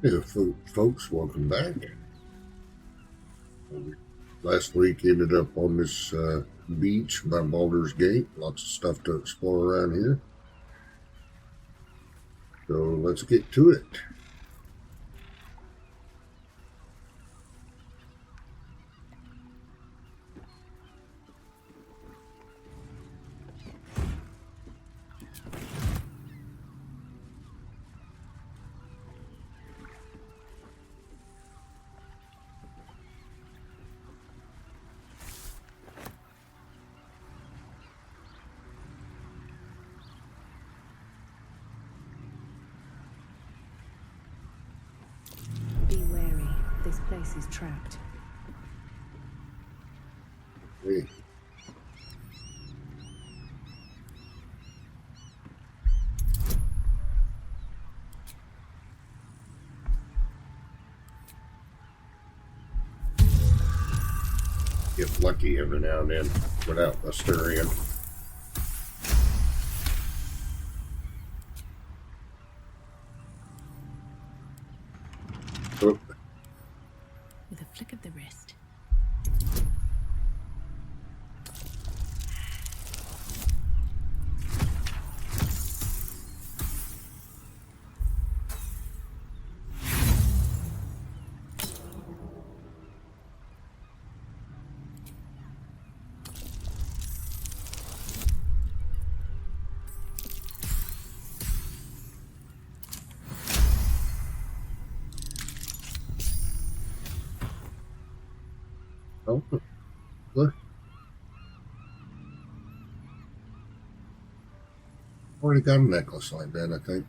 Hey, folks, welcome back. Last week ended up on this beach by Baldur's Gate. Lots of stuff to explore around here. So let's get to it. Be wary. This place is trapped. Hey. Get lucky every now and then without a stir-in. Oh, With a flick of the wrist. oh, look. Already got a necklace like that, I think.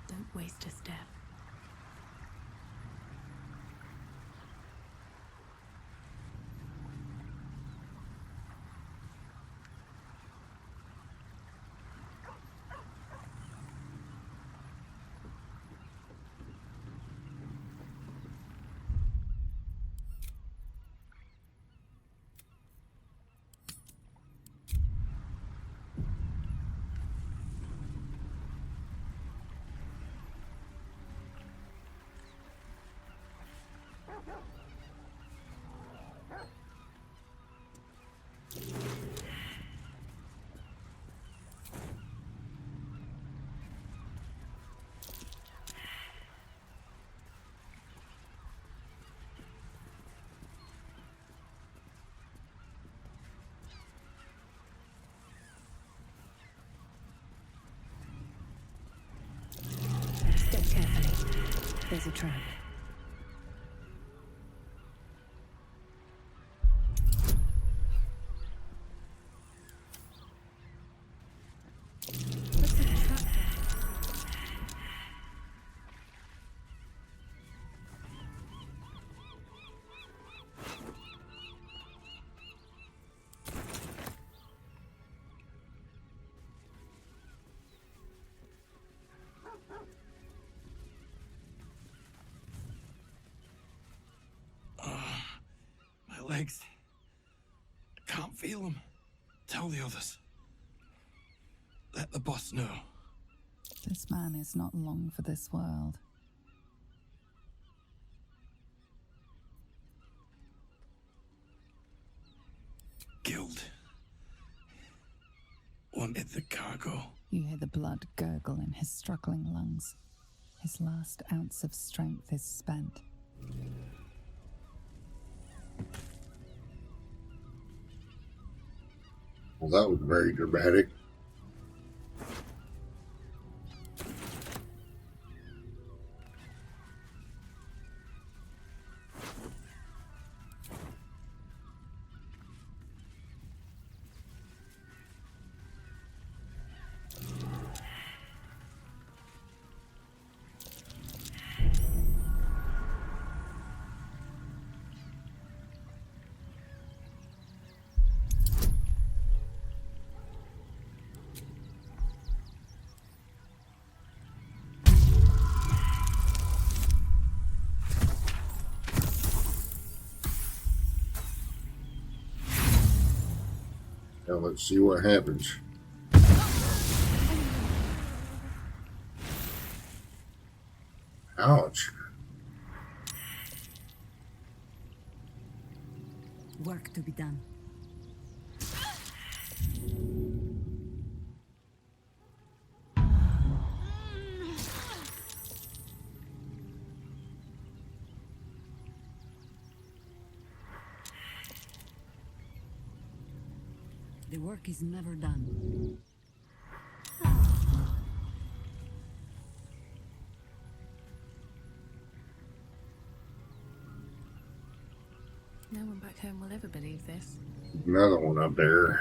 Don't waste a step. Step carefully. There's a trap. Looks like a trapdoor. My legs. I can't feel them. Tell the others. Let the boss know. This man is not long for this world. Guild. Wanted the cargo. You hear the blood gurgle in his struggling lungs. His last ounce of strength is spent. Well, that was very dramatic. Now let's see what happens. Ouch. Work to be done. The work is never done. No one back home will ever believe this. Another one up there.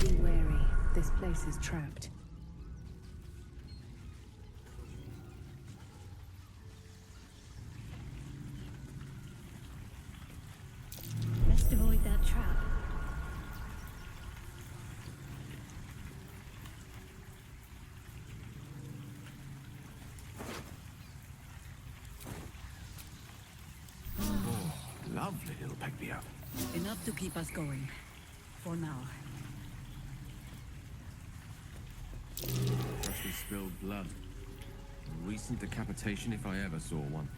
Be wary. This place is trapped. Best avoid that trap. Lovely little pick me up. Enough to keep us going. For now. Freshly spilled blood. A recent decapitation if I ever saw one.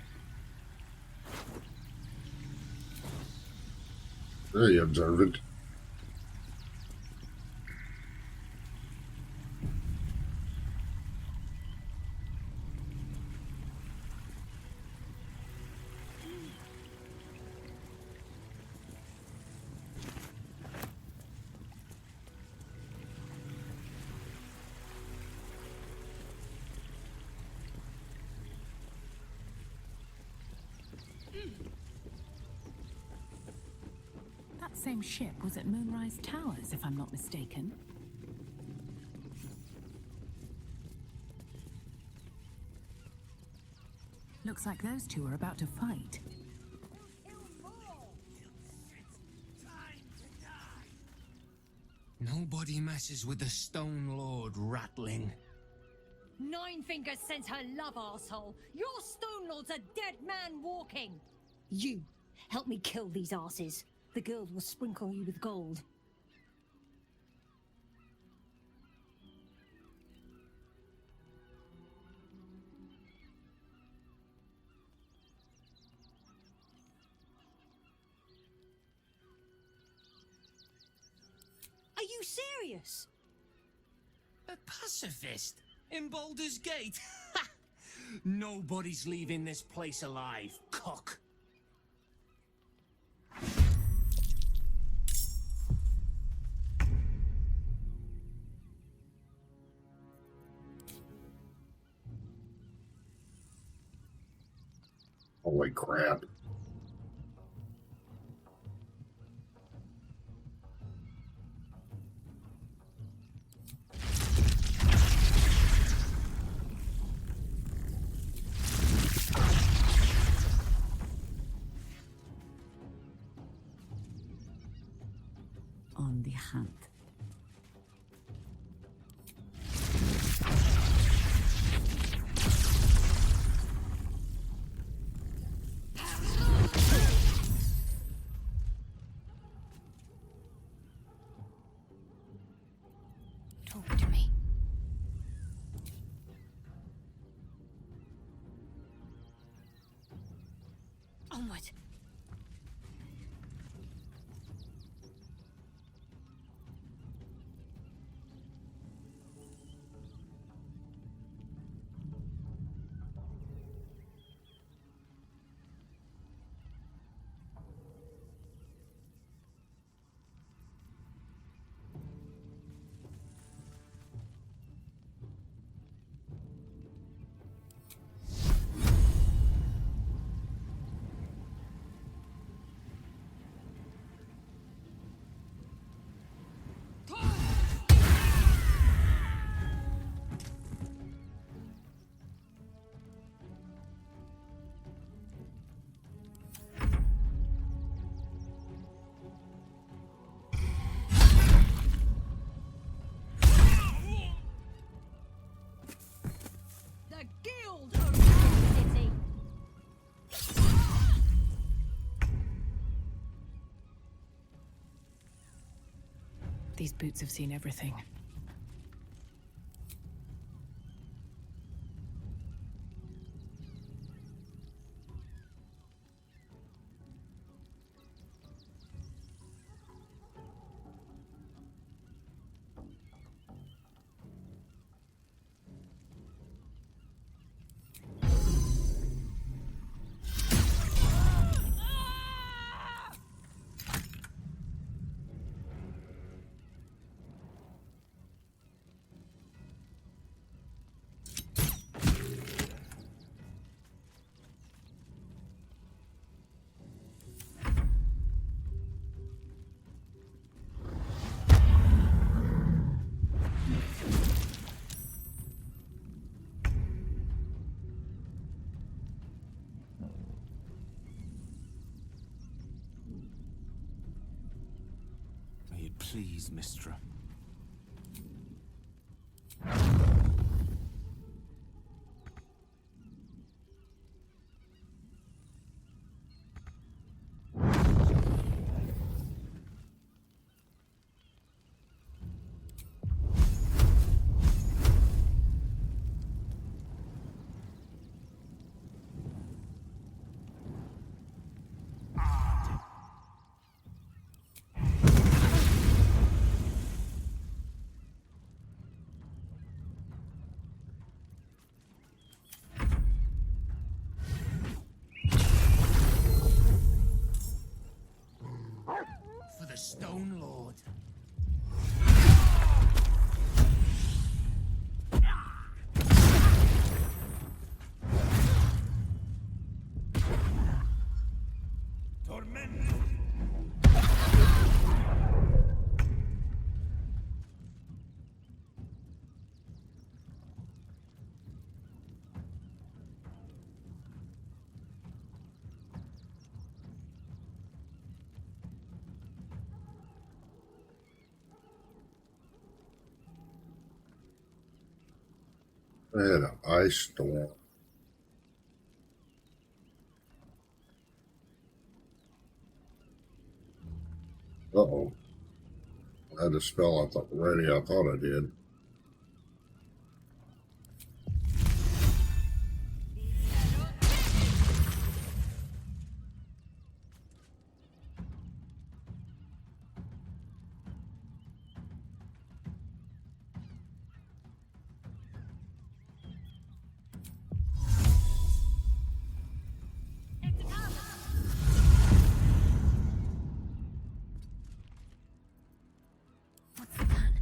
Very observant. That same ship was at Moonrise Towers, if I'm not mistaken. Looks like those two are about to fight. Nobody messes with the Stone Lord, Ratling. Nine Fingers sent her love, arsehole. Your Stone Lord's a dead man walking. You, help me kill these asses. The girls will sprinkle you with gold. Are you serious? A pacifist? In Baldur's Gate? Nobody's leaving this place alive, cock. Holy crap. On the hunt. Talk to me. Onward. These boots have seen everything. May it please, Mistra. For the Stone Lord. Torment. I had an ice storm. Uh-oh. I had a spell I thought ready. I thought I did. What's the plan?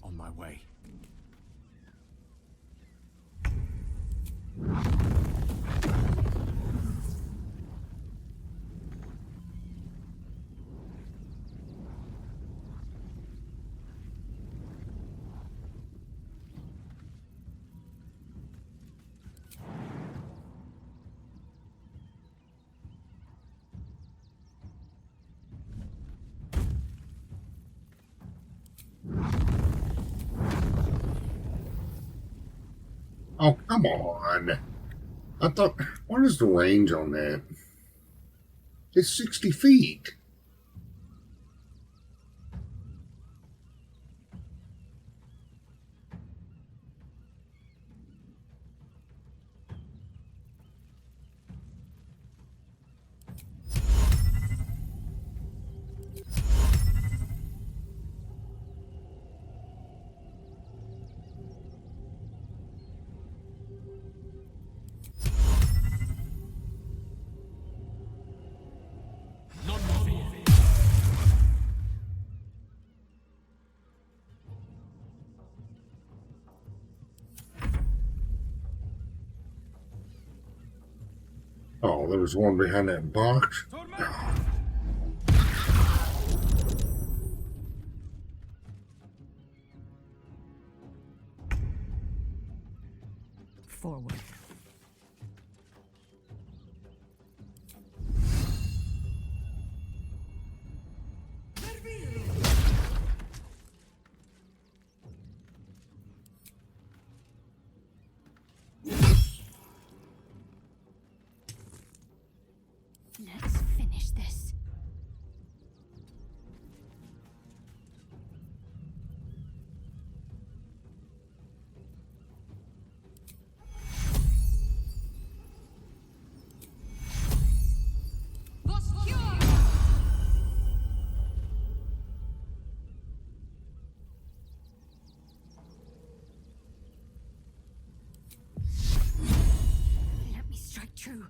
On my way. Oh, come on. I thought, what is the range on that? It's 60 feet. Oh, there was one behind that box. Forward. Let's finish this. Let me strike true.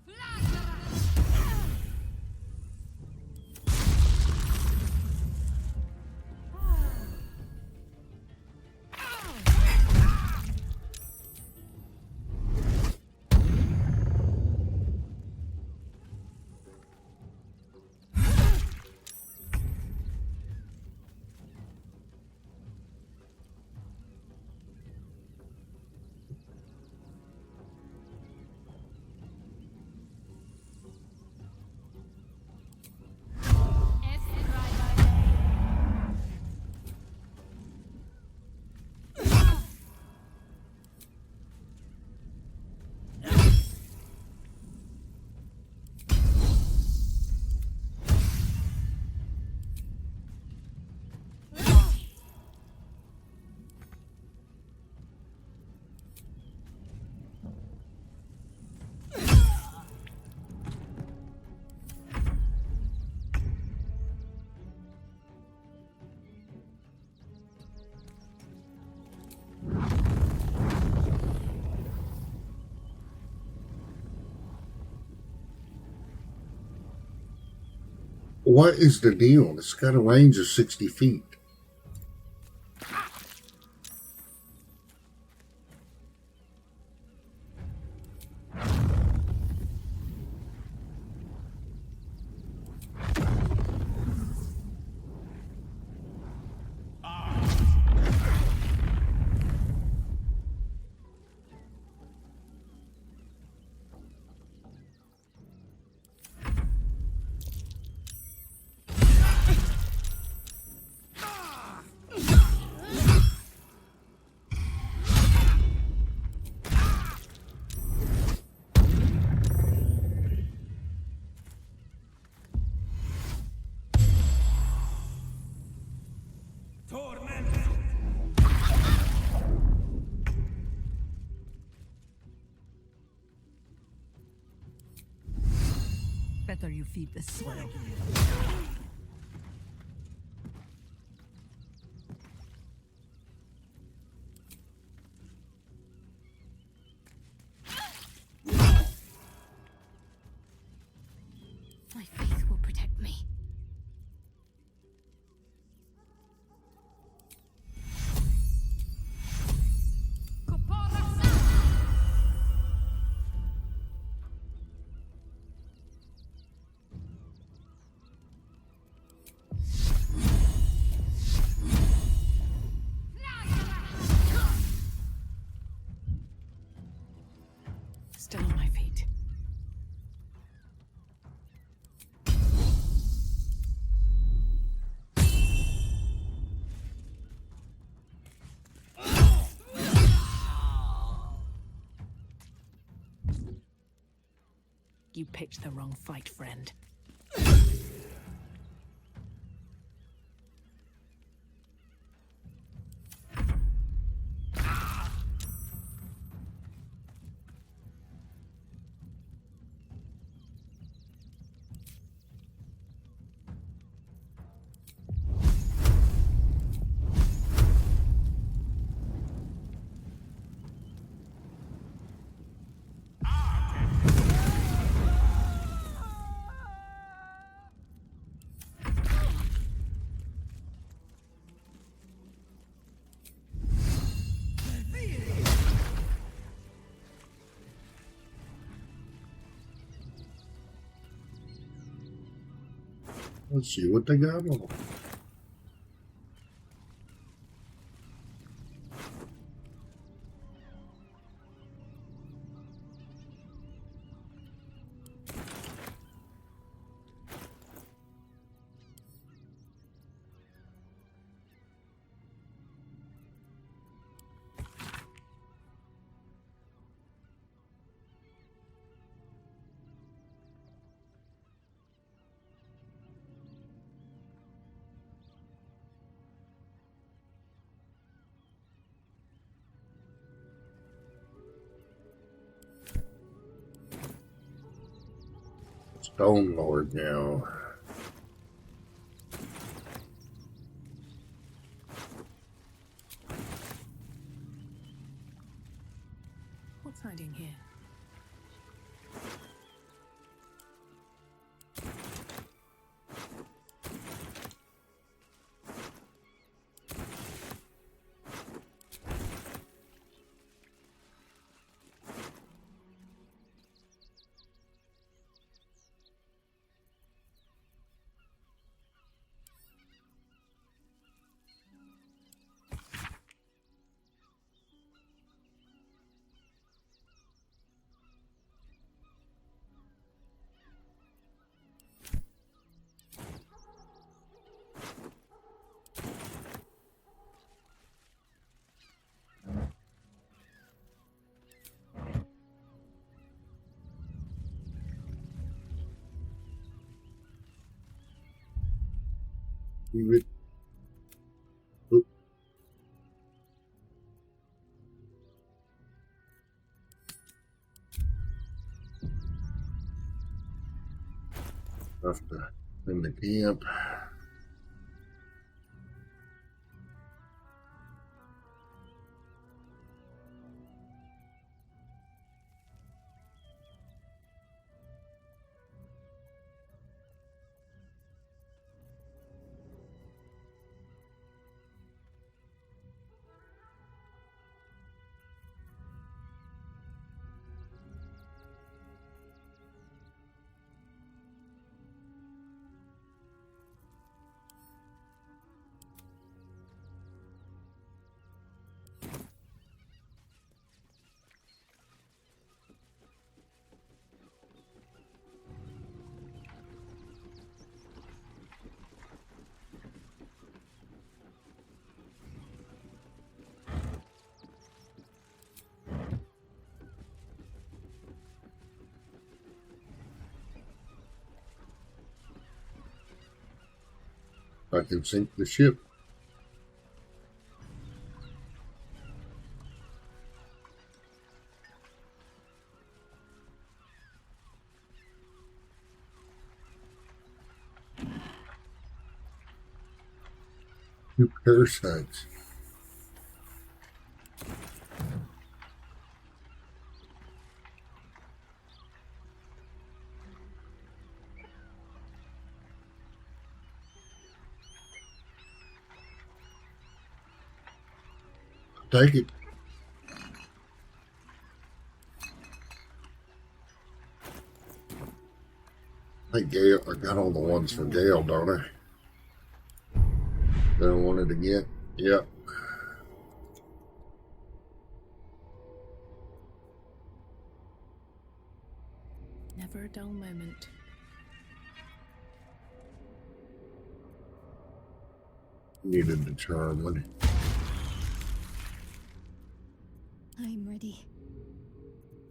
What is the deal? It's got a range of 60 feet. Better you feed the soil. My faith will protect me. Still on my feet. You picked the wrong fight, friend. Let's see what they got on. Stone Lord now. What's hiding here? Oop. Stuff in the camp. I can sink the ship. Two parasites. Take it. I think Gale, I got all the ones for Gale, don't I? That I wanted to get. Yep. Never a dull moment. Needed to charm one. I'm ready.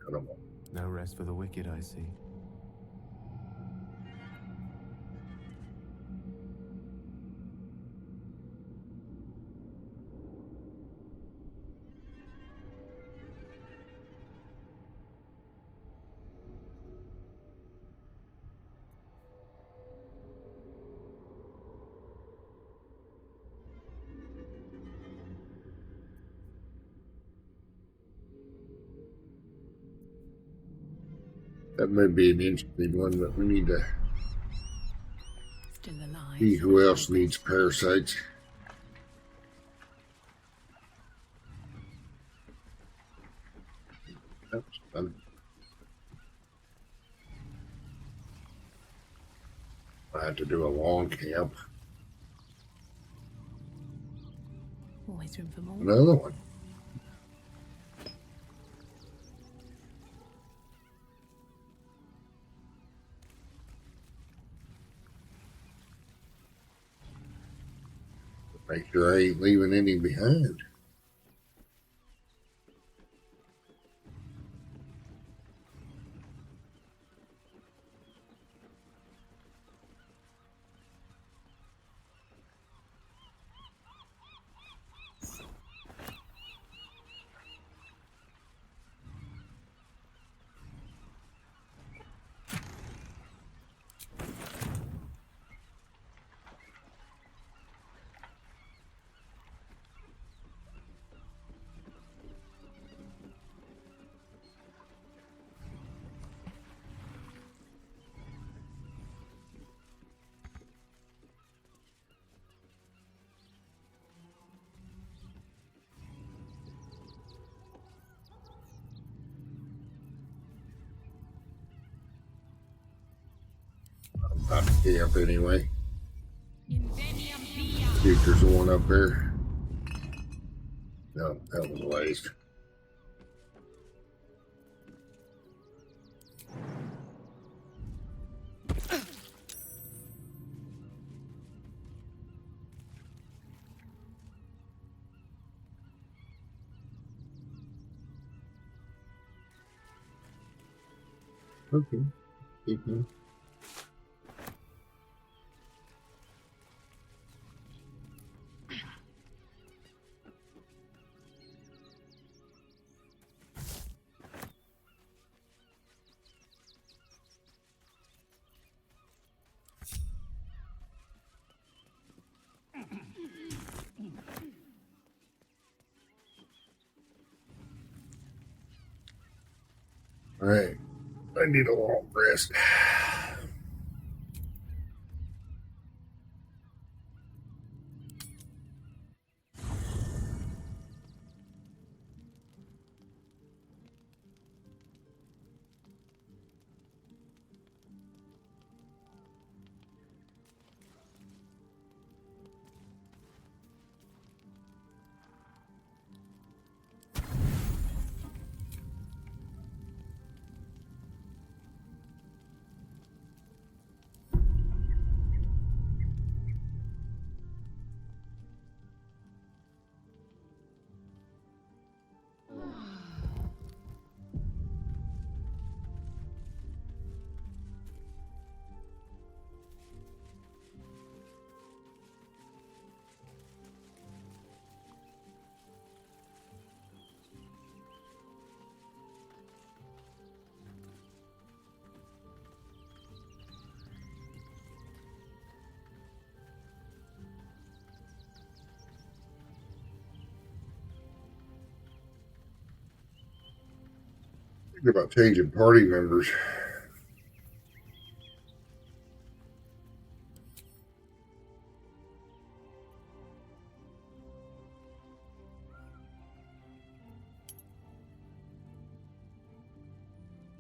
I don't know. No rest for the wicked, I see. That may be an interesting one, but we need to Still alive. see who else needs parasites. That's fun. I about to do a long camp. Always room for more. Another one. Make sure I ain't leaving any behind. About to camp anyway. See if there's one up there. No, that was a waste. Okay. Mm-hmm. All right. I need a long rest. Think about changing party members.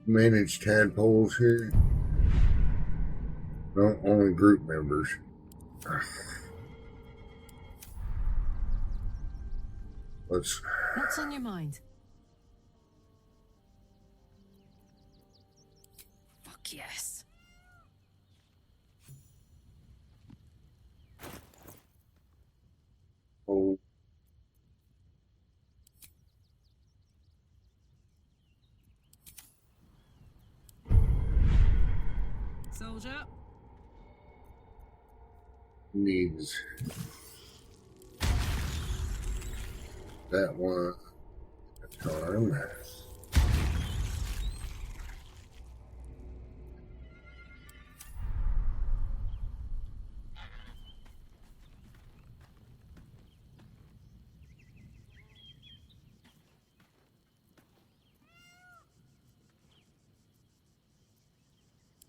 Manage tadpoles here. No, only group members. Let's. What's on your mind? Fuck yes. Oh, Soldier. needs that one. Charm.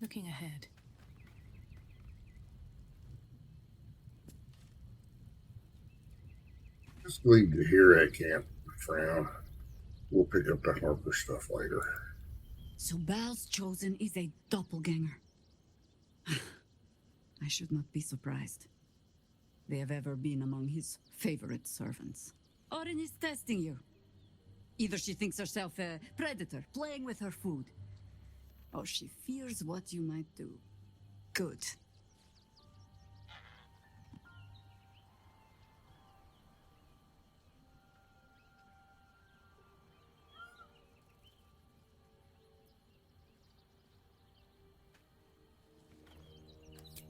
Looking ahead. Just leave the here at camp for now. We'll pick up the Harper stuff later. So Bal's chosen is a doppelganger. I should not be surprised. They have ever been among his favorite servants. Orin is testing you. Either she thinks herself a predator, playing with her food, or she fears what you might do. Good.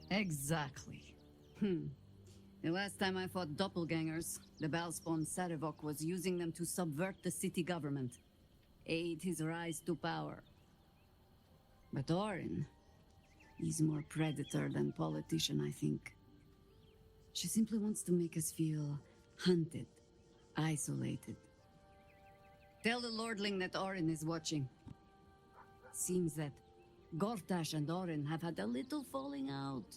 Exactly. The last time I fought doppelgangers, the Balspawn Sarevok was using them to subvert the city government, aid his rise to power. But Orin, he's more predator than politician, I think. She simply wants to make us feel hunted, isolated. Tell the Lordling that Orin is watching. Seems that Gortash and Orin have had a little falling out.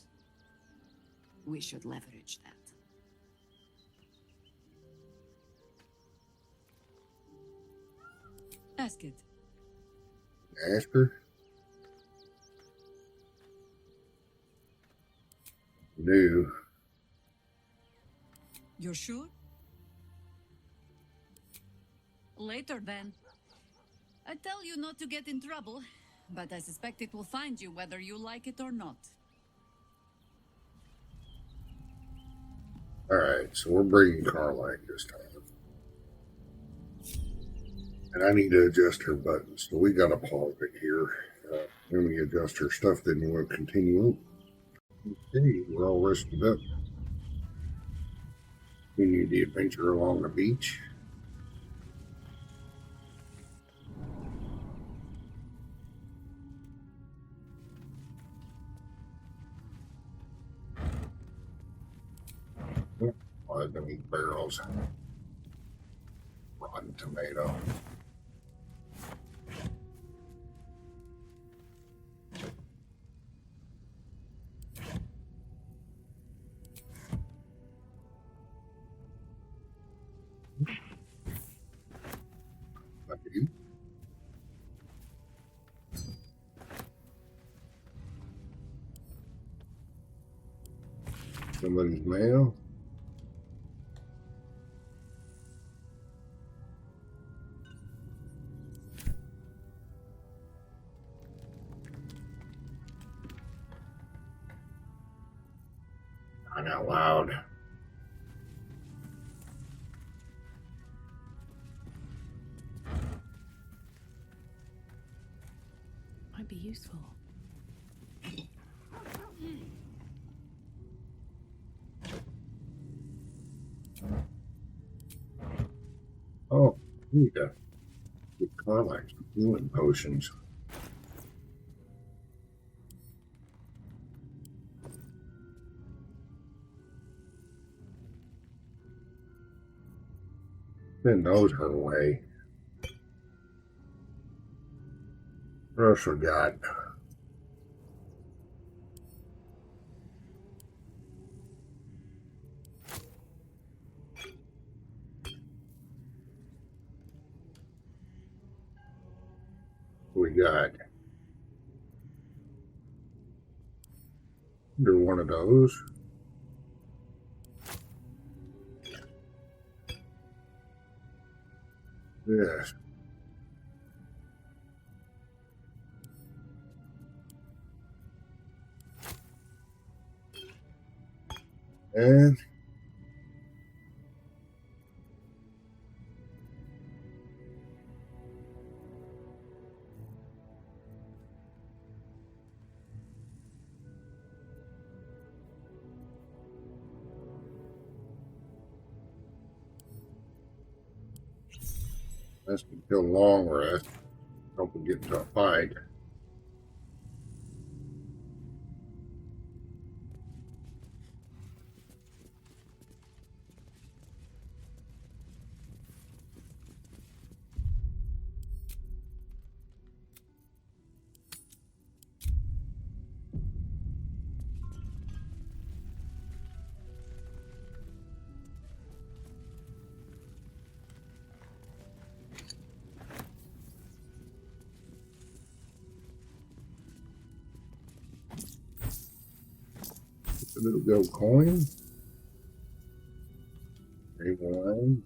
We should leverage that. Ask it. Ask her? No. You're sure? Later, then. I tell you not to get in trouble, but I suspect it will find you whether you like it or not. Alright, so we're bringing Carline this time. And I need to adjust her buttons, so we gotta pause it here. When we adjust her stuff, then we'll continue. Okay, we're all rested up. We need the adventure along the beach. Oh, I'm gonna eat barrels. Rotten tomato. Thank you. Somebody's mail. Not out loud. Might be useful. Oh, we need to get Carline some healing potions. Send those her way. What else we got? We got under one of those. Yes. And that's to kill long rest. Hope we get into a fight. A little gold coin. Green wine.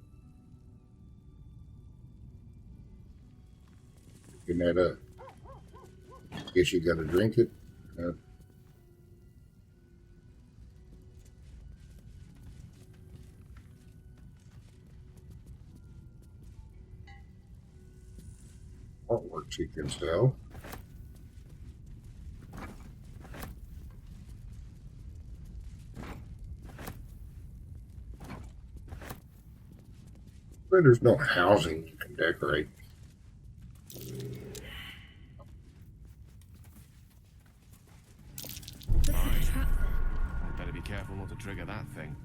Picking that up. Guess you gotta drink it. Artworks you can sell. But there's no housing you can decorate. Looks like a trap there. I'd better be careful not to trigger that thing.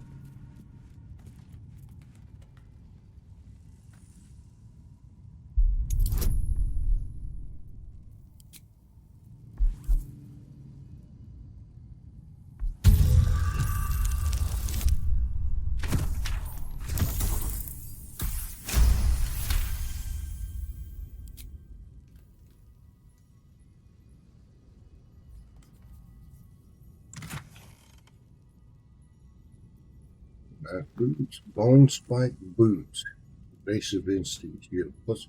Boots, bone spike boots, evasive instincts. You get plus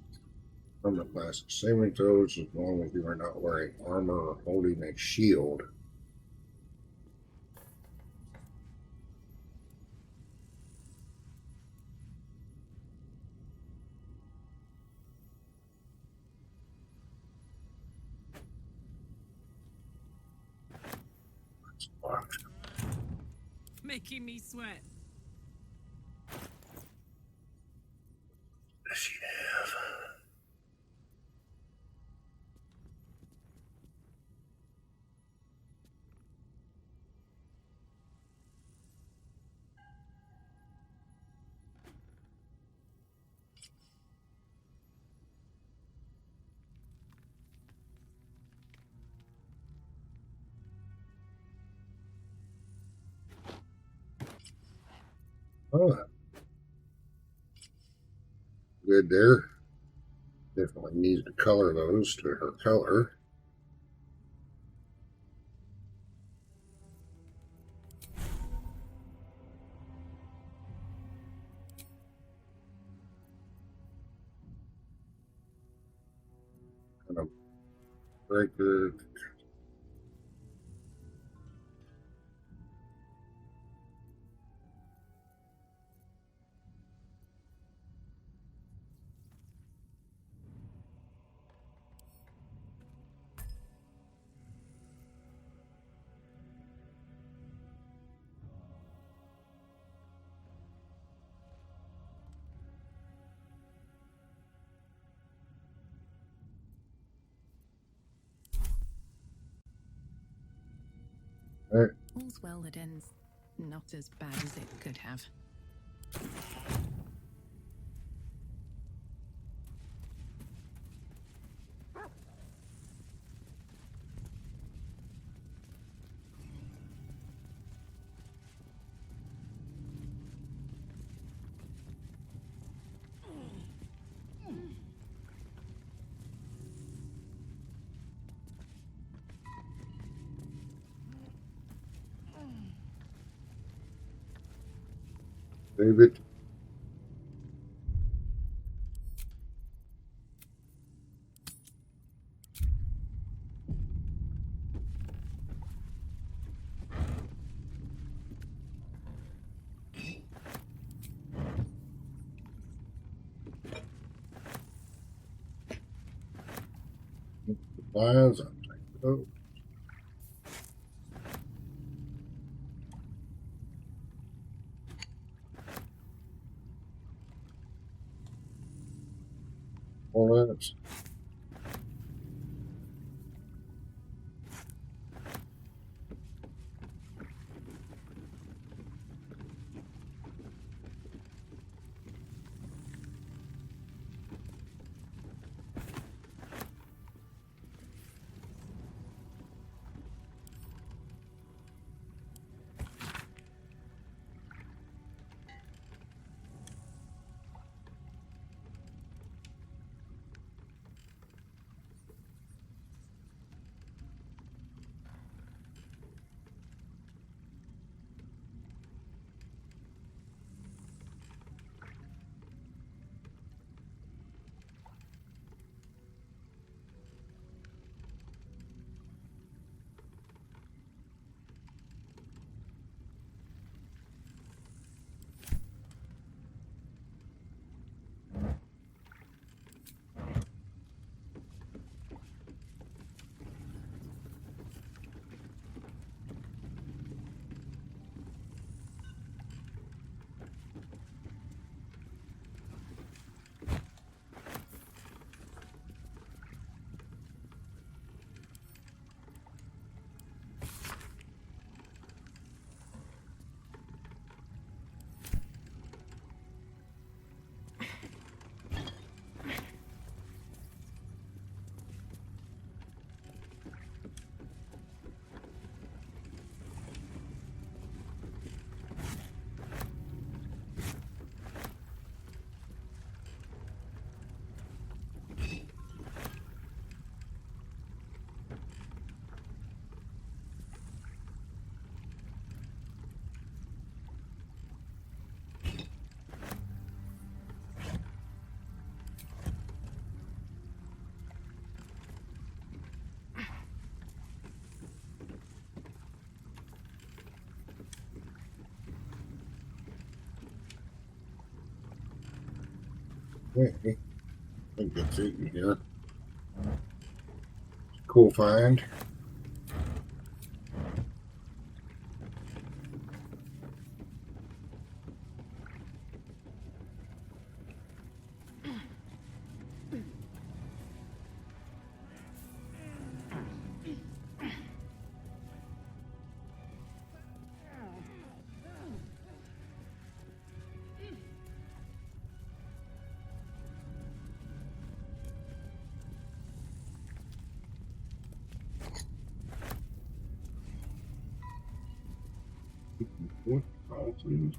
armor class, saving throws as long as you are not wearing armor or holding a shield. That's locked. Making me sweat. Does she have? Oh, good there. Definitely needs to color those to her color. Kind of breaker. Right. All's well that ends not as bad as it could have. David. Supplies. I'll take those. All that. Okay. I think that's it in here. Cool find. What? Awesome.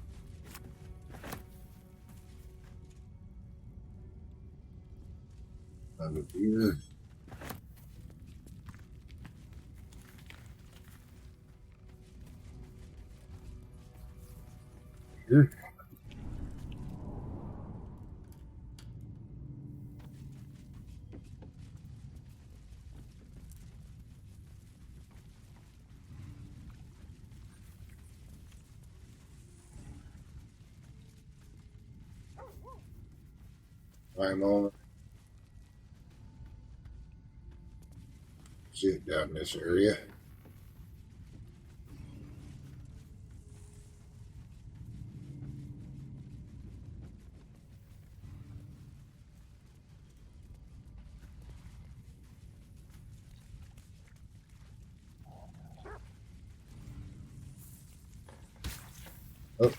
Over here. Here. I'm on. See it down in this area. Oh,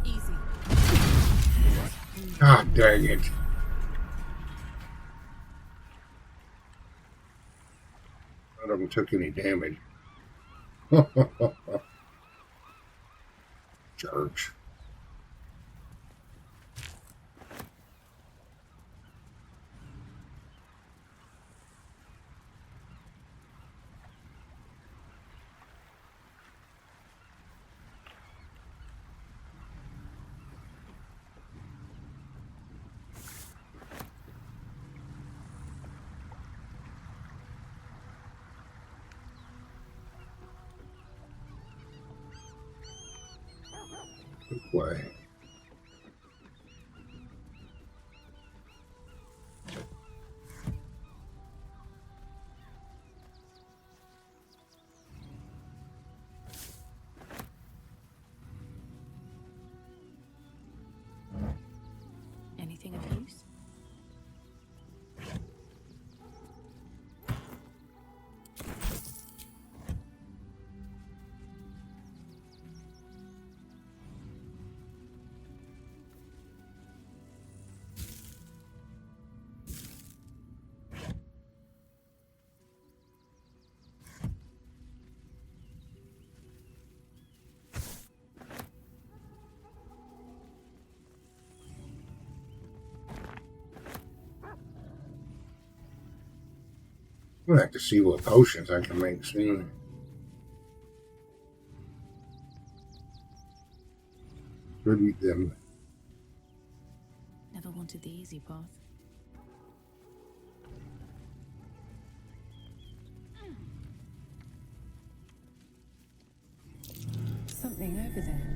Easy. God dang it. None of them took any damage. Jerks. Good play. Anything of use? We'll have to see what potions I can make soon. Tribute them. Never wanted the easy path. Something over there.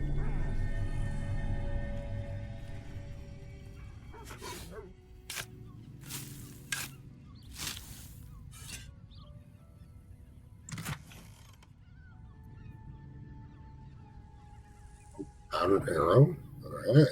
Powdered arrow. All right.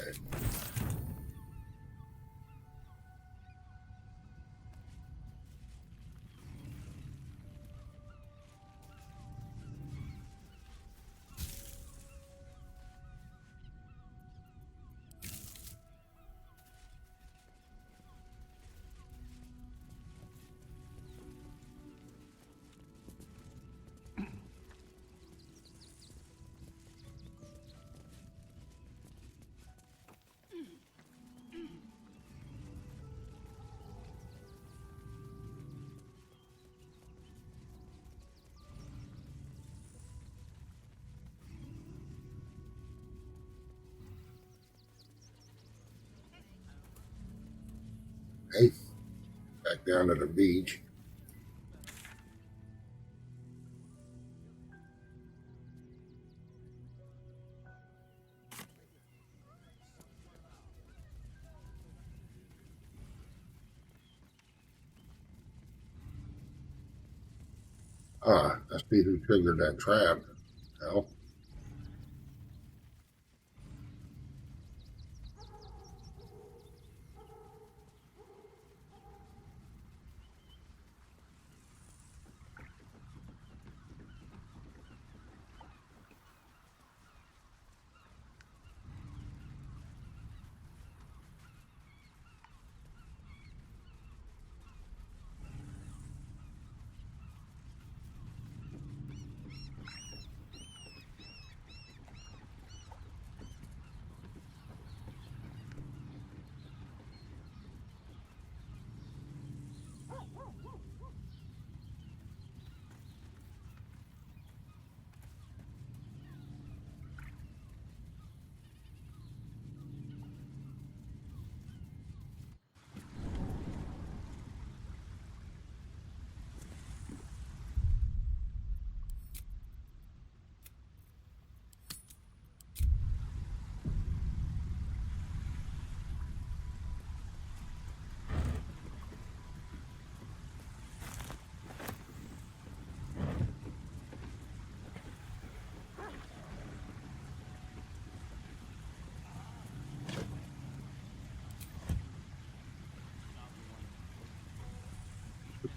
Okay. Back down to the beach. Ah, I see who triggered that trap. Now,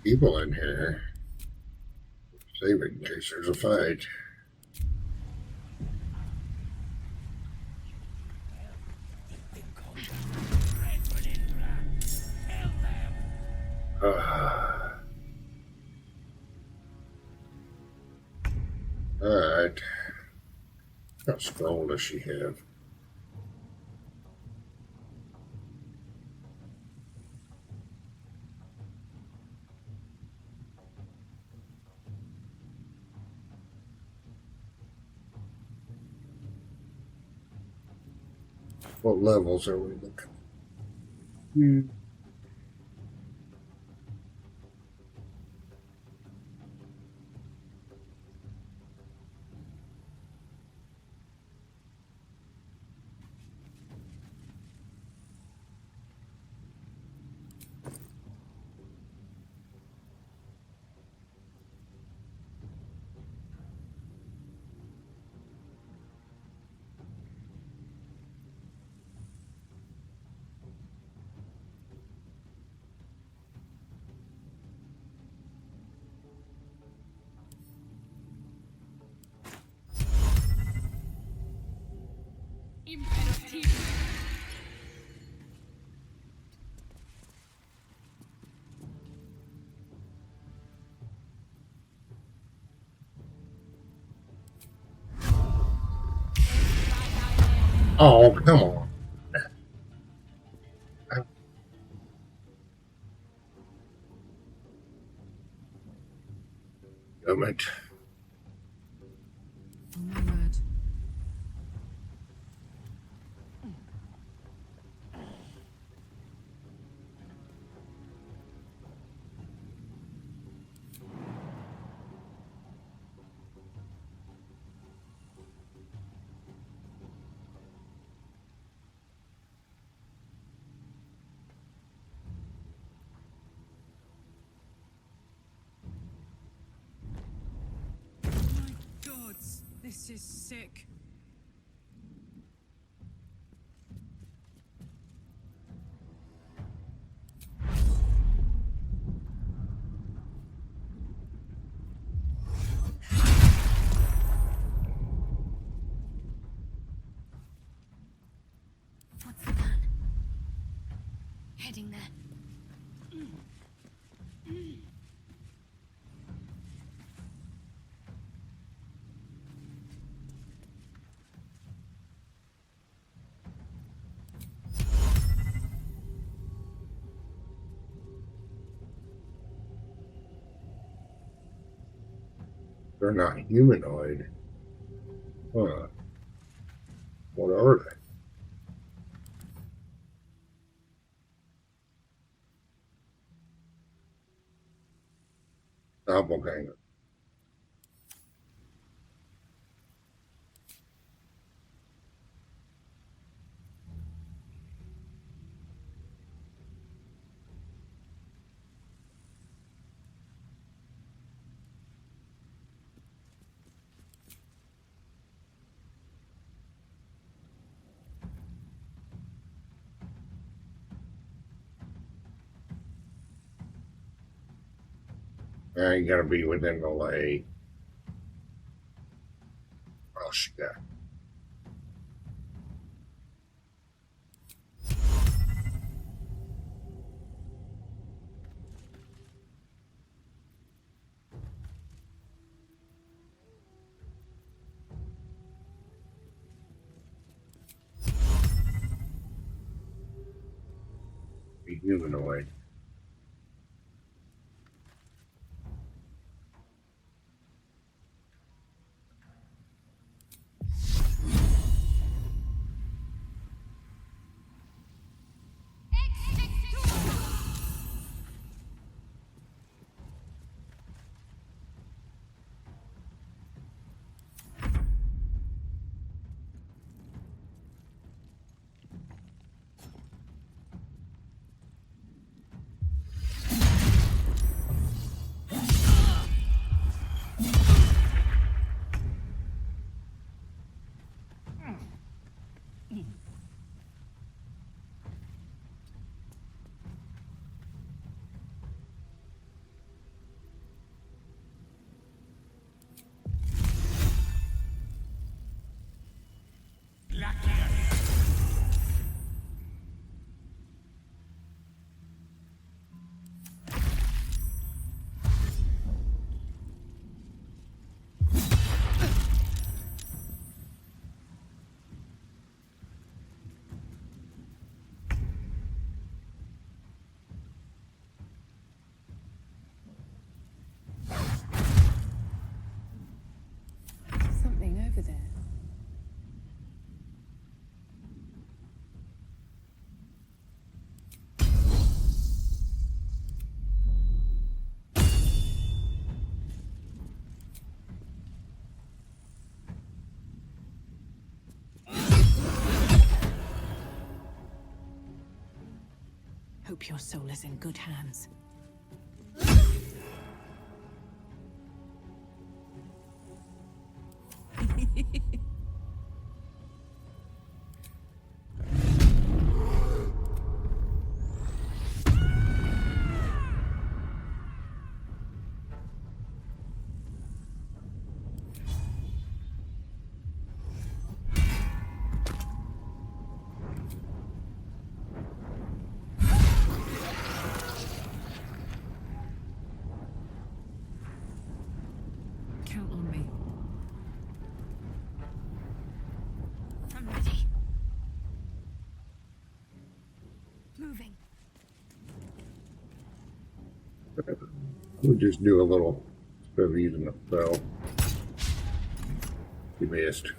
people in here. Save it in case there's a fight. Alright. What scroll does she have? What levels are we looking? Oh, come on. Damn it. Oh my word. My gods, this is sick. What's the plan? Heading there. They're not humanoid. Huh. What are they? Doppelganger. You gotta be within the lay. What else you got? Be humanoid. Something over there. Hope your soul is in good hands. Count on me. I'm ready. Moving. We'll just do a little instead of using the spell. You missed.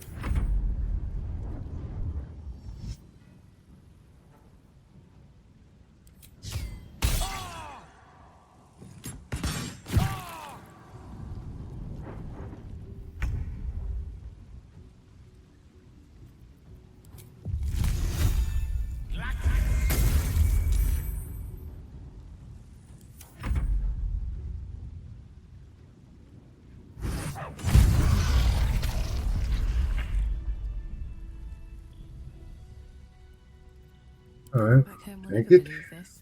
All right. Back home will Take never it. believe this.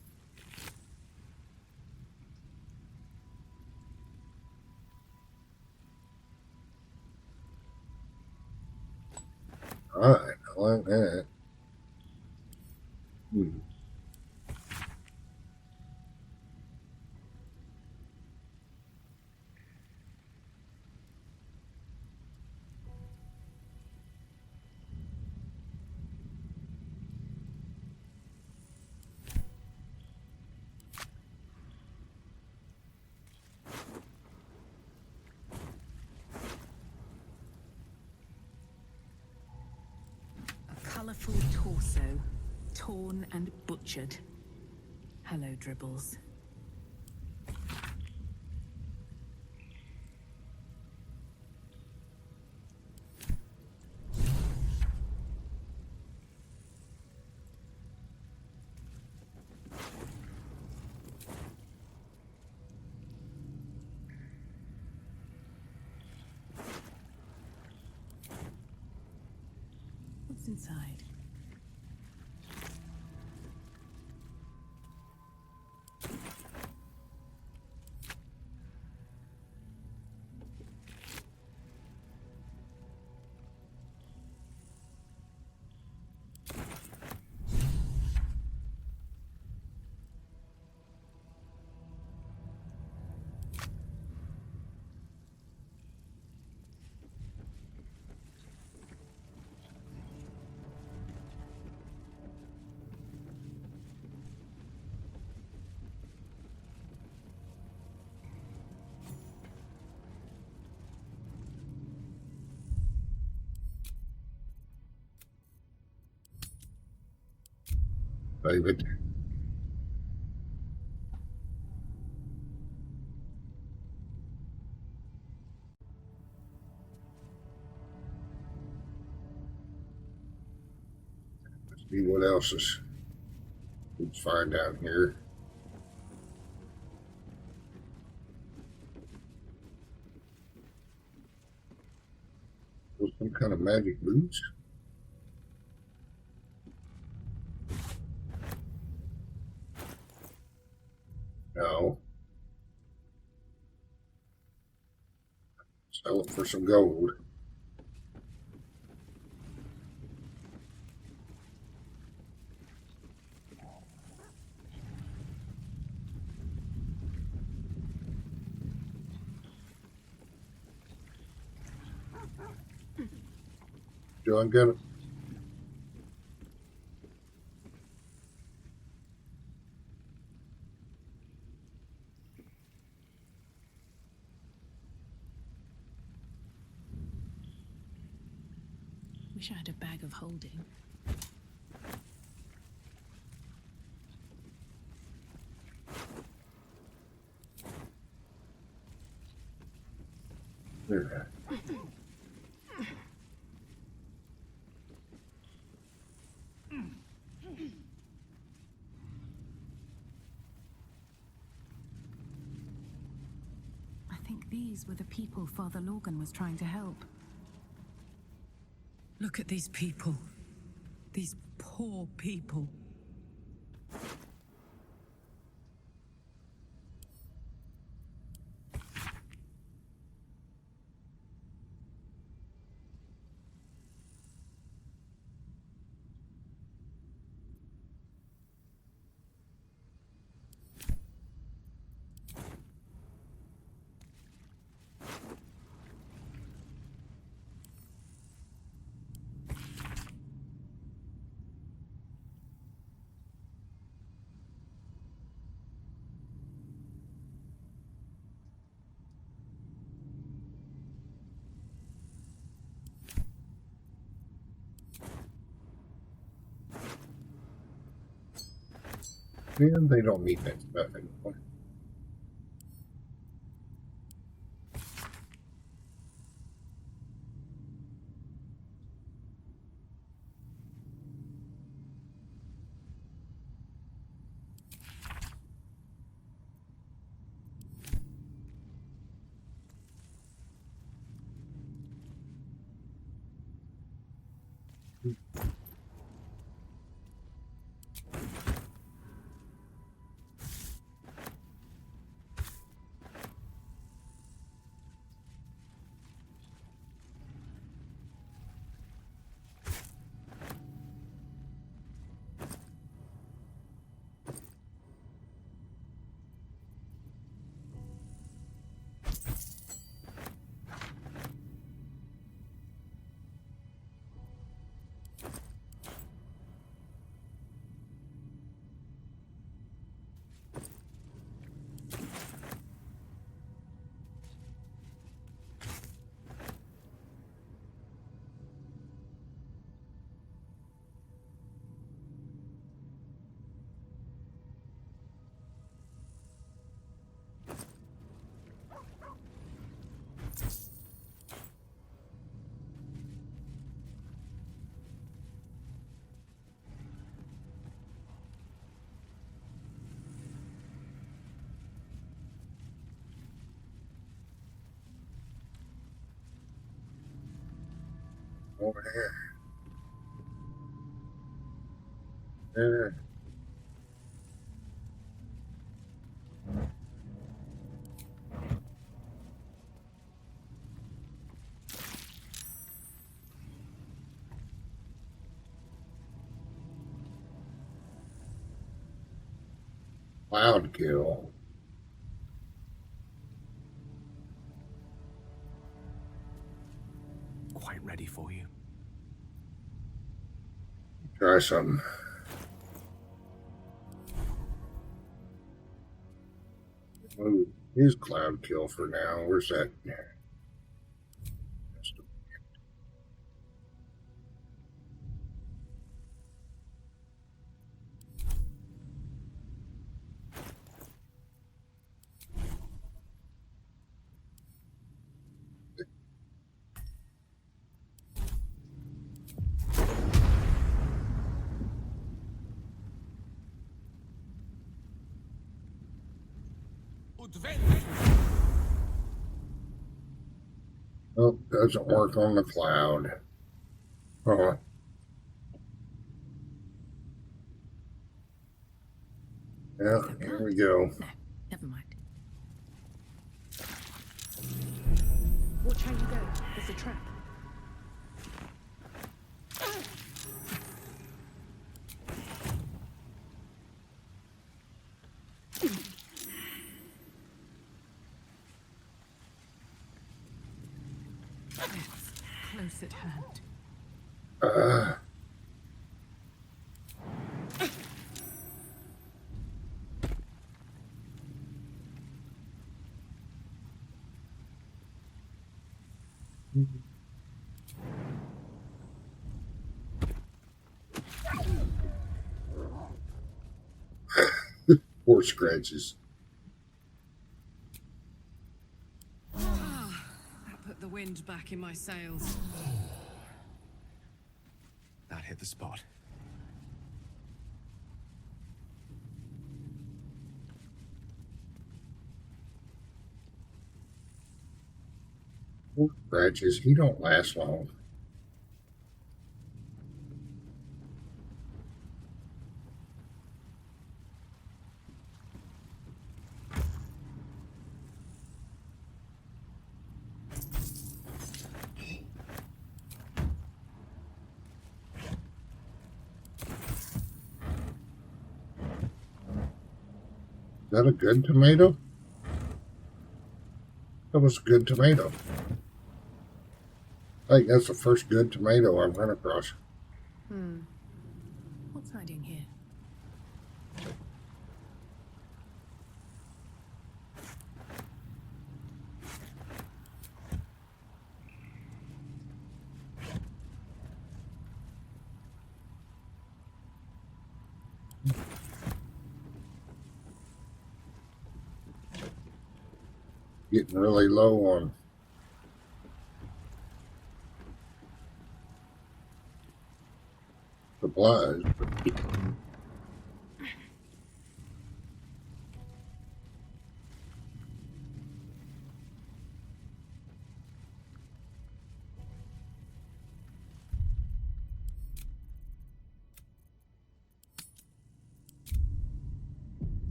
All right. I like that. A colourful torso, torn and butchered. Hello, Dribbles. inside? David. Let's see what else is we can find down here. Some kind of magic boots? No. Sell it for some gold. John got it. Wish I had a bag of holding. There. I think these were the people Father Lorgan was trying to help. Look at these people. These poor people. And they don't need that stuff anymore. Over here. Yeah. Cloud kill. Quite ready for you. Try something. Move his cloud kill for now. Where's that? Oh, doesn't work on the cloud. Oh. Yeah, here we go. No, never mind. Watch how you go. There's a trap. It's close at hand. Poor scratches. That put the wind back in my sails. That hit the spot. Poor scratches. He don't last long. Is that a good tomato? That was a good tomato. I think that's the first good tomato I've run across. What's hiding here? Getting really low on supplies.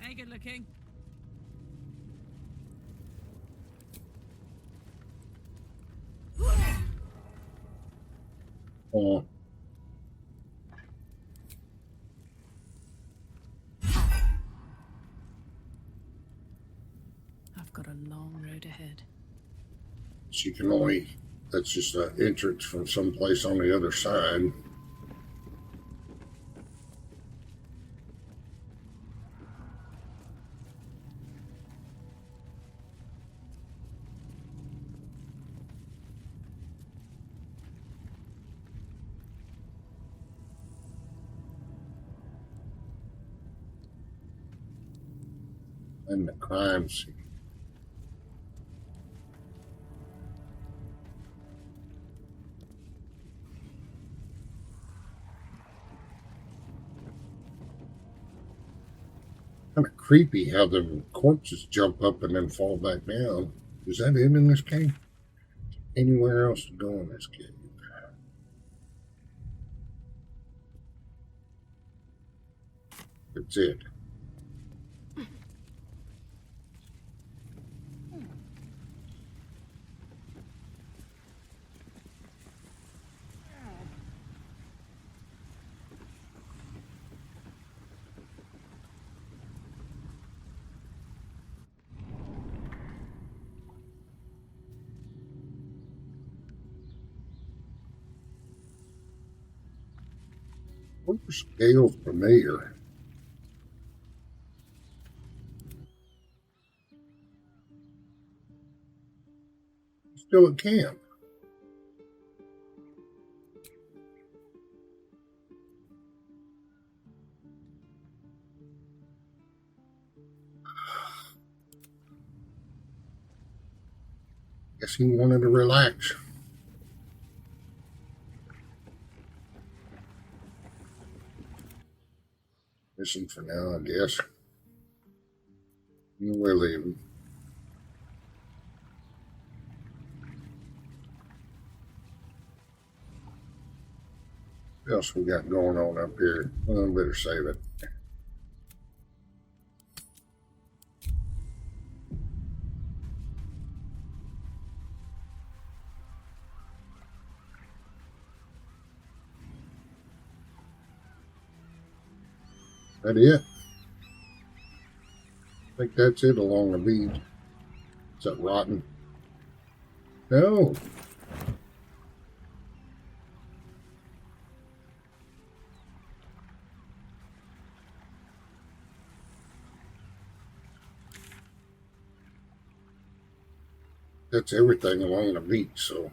Hey, good looking. Oh, I've got a long road ahead. she can only, that's just an entrance from someplace on the other side. And the crime scene. Kind of creepy how the corpses jump up and then fall back down. Is that it in this cave? Anywhere else to go in this cave? That's it. What was Scale's familiar? Still at camp. Guess he wanted to relax. Listen for now, I guess. We're leaving. What else we got going on up here? Well, I better save it. That it? I think that's it along the beach. Is that rotten? No. That's everything along the beach, so.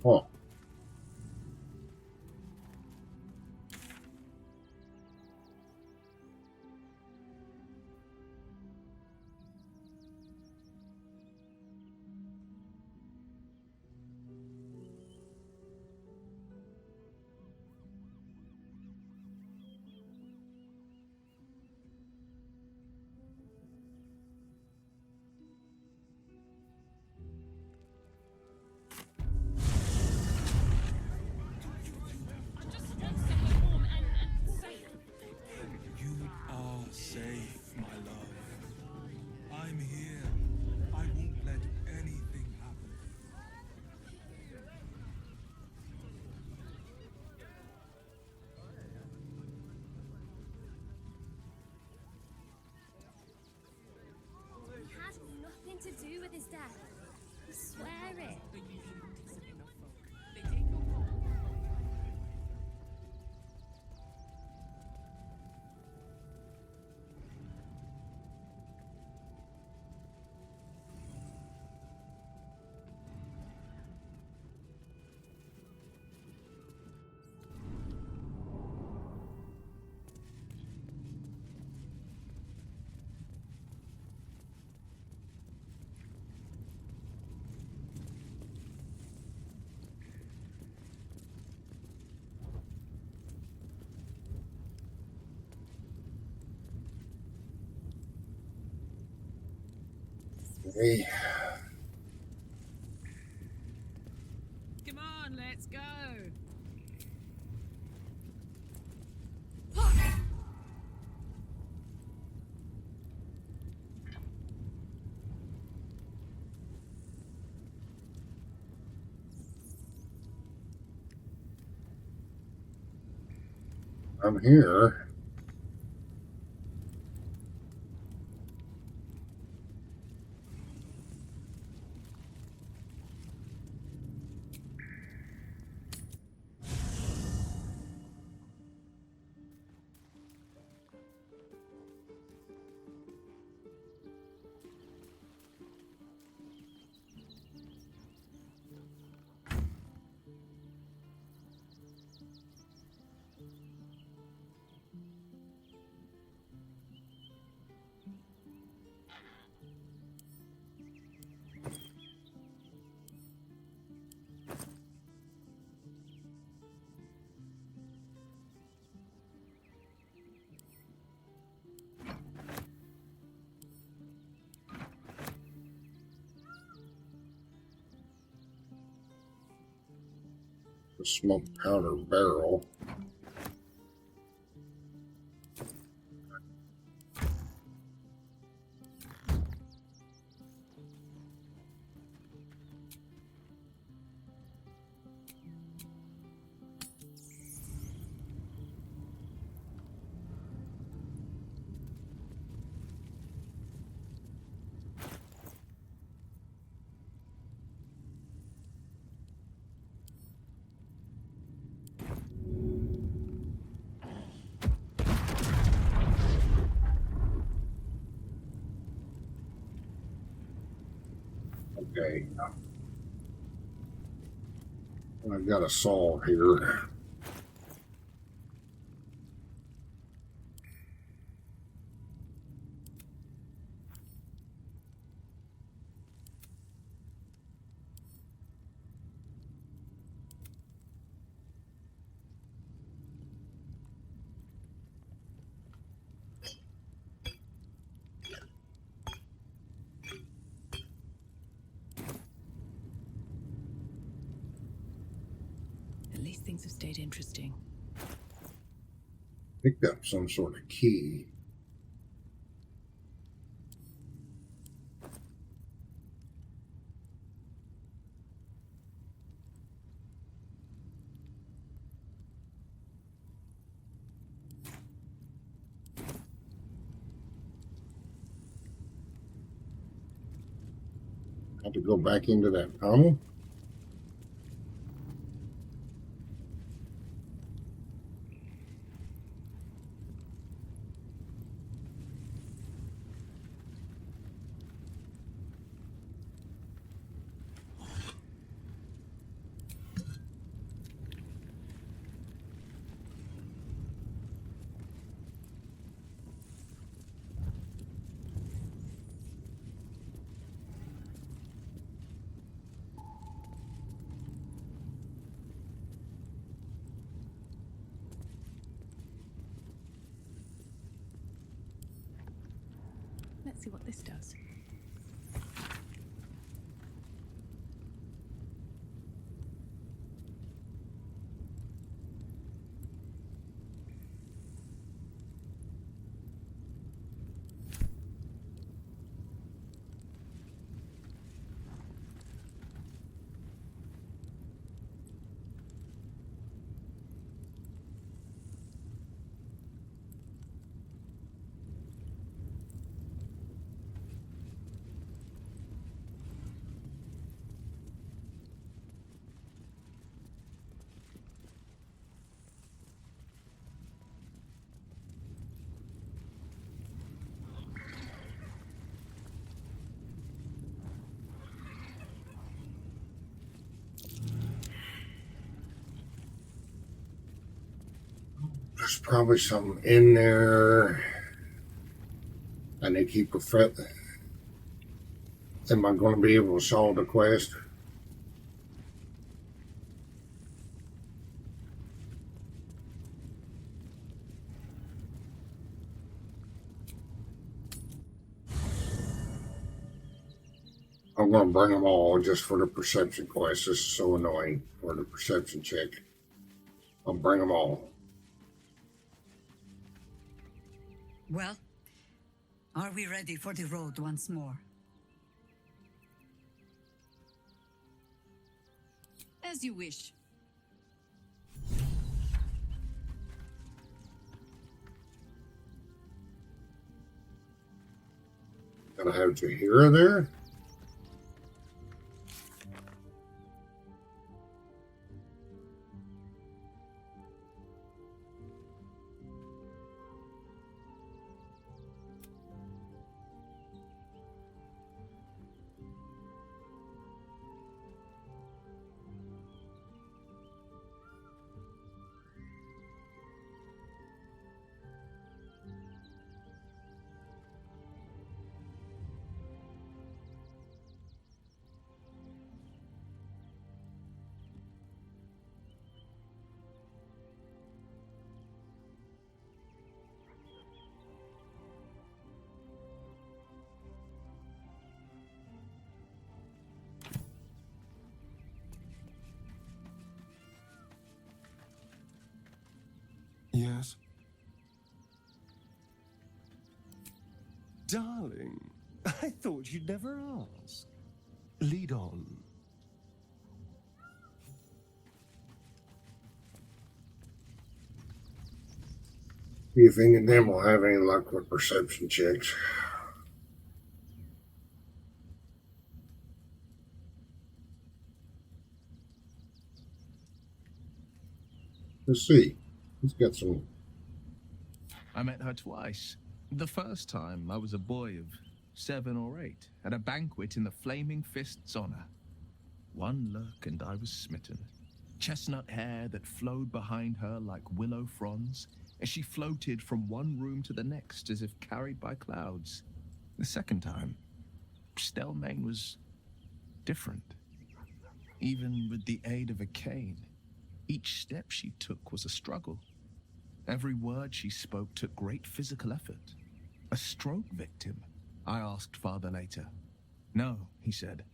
Oh. You are safe, my love. I'm here. I won't let anything happen. He had nothing to do with his death. I swear it. Hey. Come on, let's go. I'm here. The smoke powder barrel. Okay. I've got a saw here. At least things have stayed interesting. Picked up some sort of key. Have to go back into that tunnel. Let's see what this does. There's probably something in there. And they keep perfect. Am I going to be able to solve the quest? I'm going to bring them all just for the perception quest. This is so annoying for the perception check. I'll bring them all. Well, are we ready for the road once more? As you wish. Gotta have Jahira there. Darling, I thought you'd never ask. Lead on. See if any of them will have any luck with perception checks. Let's see. He's got some. I met her twice. The first time, I was a boy of 7 or 8, at a banquet in the Flaming Fist's honor. One look and I was smitten. Chestnut hair that flowed behind her like willow fronds, as she floated from one room to the next as if carried by clouds. The second time, Stelmane was different. Even with the aid of a cane, each step she took was a struggle. Every word she spoke took great physical effort. A stroke victim? I asked Father later. No, he said.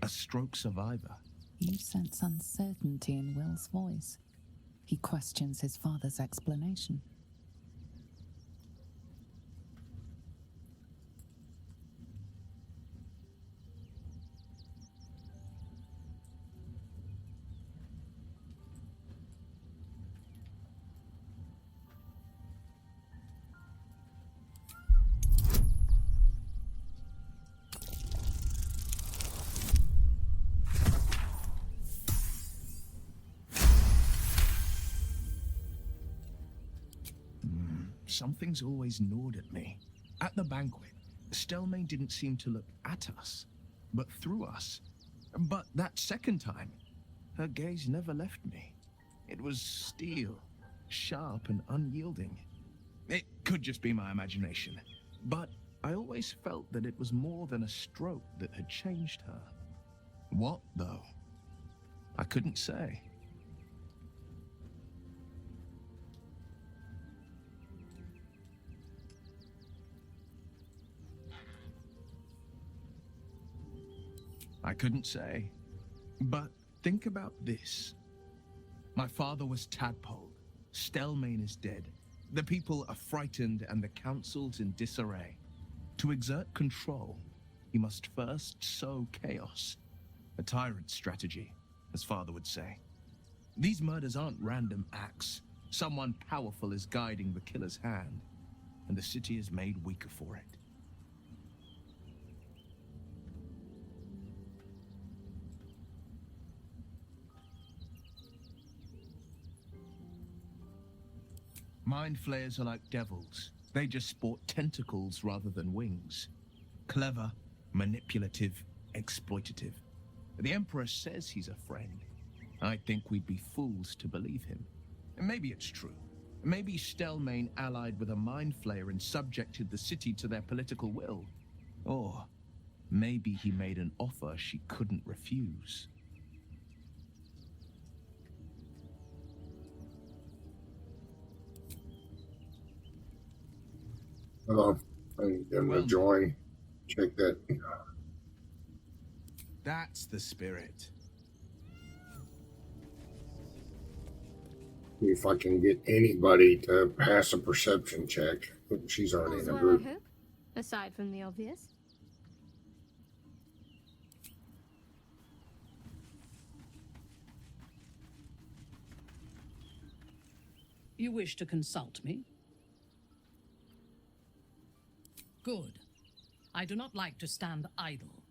A stroke survivor. You sense uncertainty in Will's voice. He questions his father's explanation. Something's always gnawed at me. At the banquet, Stelmane didn't seem to look at us, but through us. But that second time, her gaze never left me. It was steel, sharp and unyielding. It could just be my imagination, but I always felt that it was more than a stroke that had changed her. What, though? I couldn't say. I couldn't say. But think about this. My father was tadpoled. Stelmane is dead. The people are frightened and the council's in disarray. To exert control, he must first sow chaos. A tyrant's strategy, as father would say. These murders aren't random acts. Someone powerful is guiding the killer's hand, and the city is made weaker for it. Mind flayers are like devils. They just sport tentacles rather than wings. Clever, manipulative, exploitative. The Emperor says he's a friend. I think we'd be fools to believe him. And maybe it's true. Maybe Stelmane allied with a mind flayer and subjected the city to their political will. Or maybe he made an offer she couldn't refuse. Hello. I'm gonna join. Check that. That's the spirit. See if I can get anybody to pass a perception check. She's already in a All's well, I group. hope, aside from the obvious. You wish to consult me? Good. I do not like to stand idle.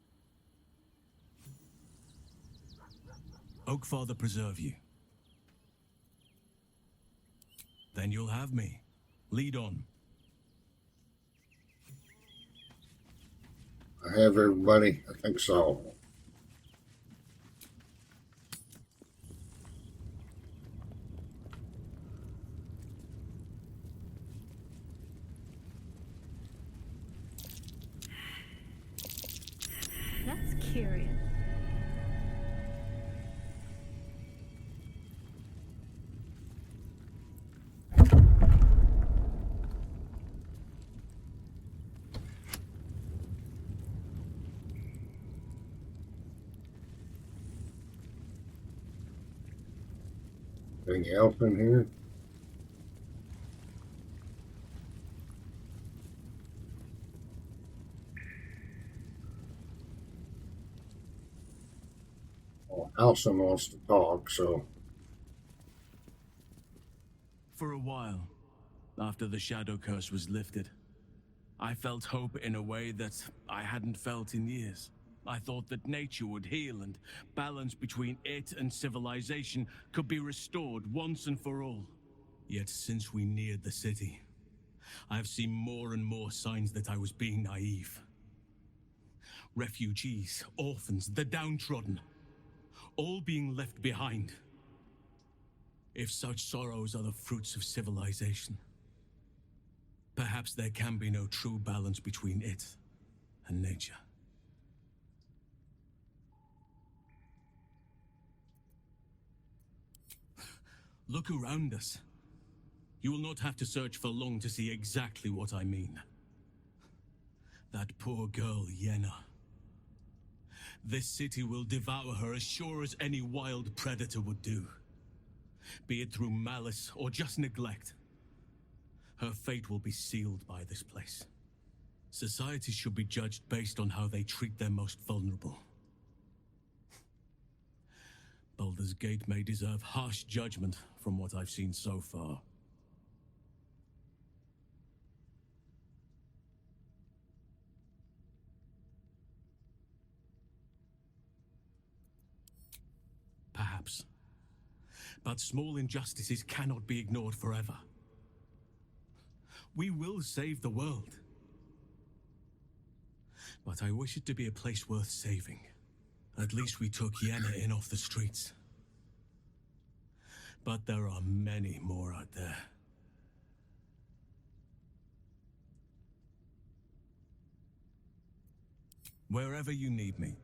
Oakfather preserve you. Then you'll have me. Lead on. I have everybody. I think so. That's curious. Anything else in here? Well, Alison wants to talk, so For a while, after the shadow curse was lifted, I felt hope in a way that I hadn't felt in years. I thought that nature would heal and balance between it and civilization could be restored once and for all. Yet since we neared the city, I've seen more and more signs that I was being naive. Refugees, orphans, the downtrodden, all being left behind. If such sorrows are the fruits of civilization, perhaps there can be no true balance between it and nature. Look around us. You will not have to search for long to see exactly what I mean. That poor girl, Yenna. This city will devour her as sure as any wild predator would do. Be it through malice or just neglect. Her fate will be sealed by this place. Society should be judged based on how they treat their most vulnerable. Baldur's Gate may deserve harsh judgment from what I've seen so far. Perhaps. But small injustices cannot be ignored forever. We will save the world. But I wish it to be a place worth saving. At least we took Yenna in off the streets. But there are many more out there. Wherever you need me.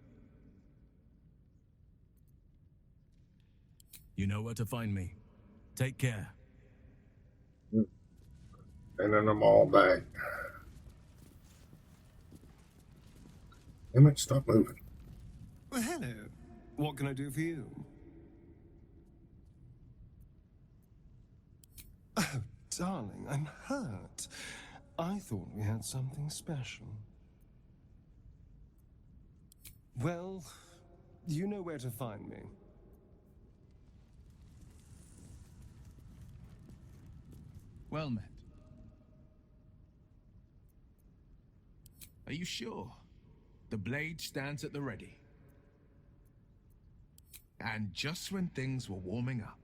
You know where to find me. Take care. sending them all back. Emmett, stop moving. Well, hello. What can I do for you? Oh, darling, I'm hurt. I thought we had something special. Well, you know where to find me. Well met. Are you sure? The blade stands at the ready. And just when things were warming up.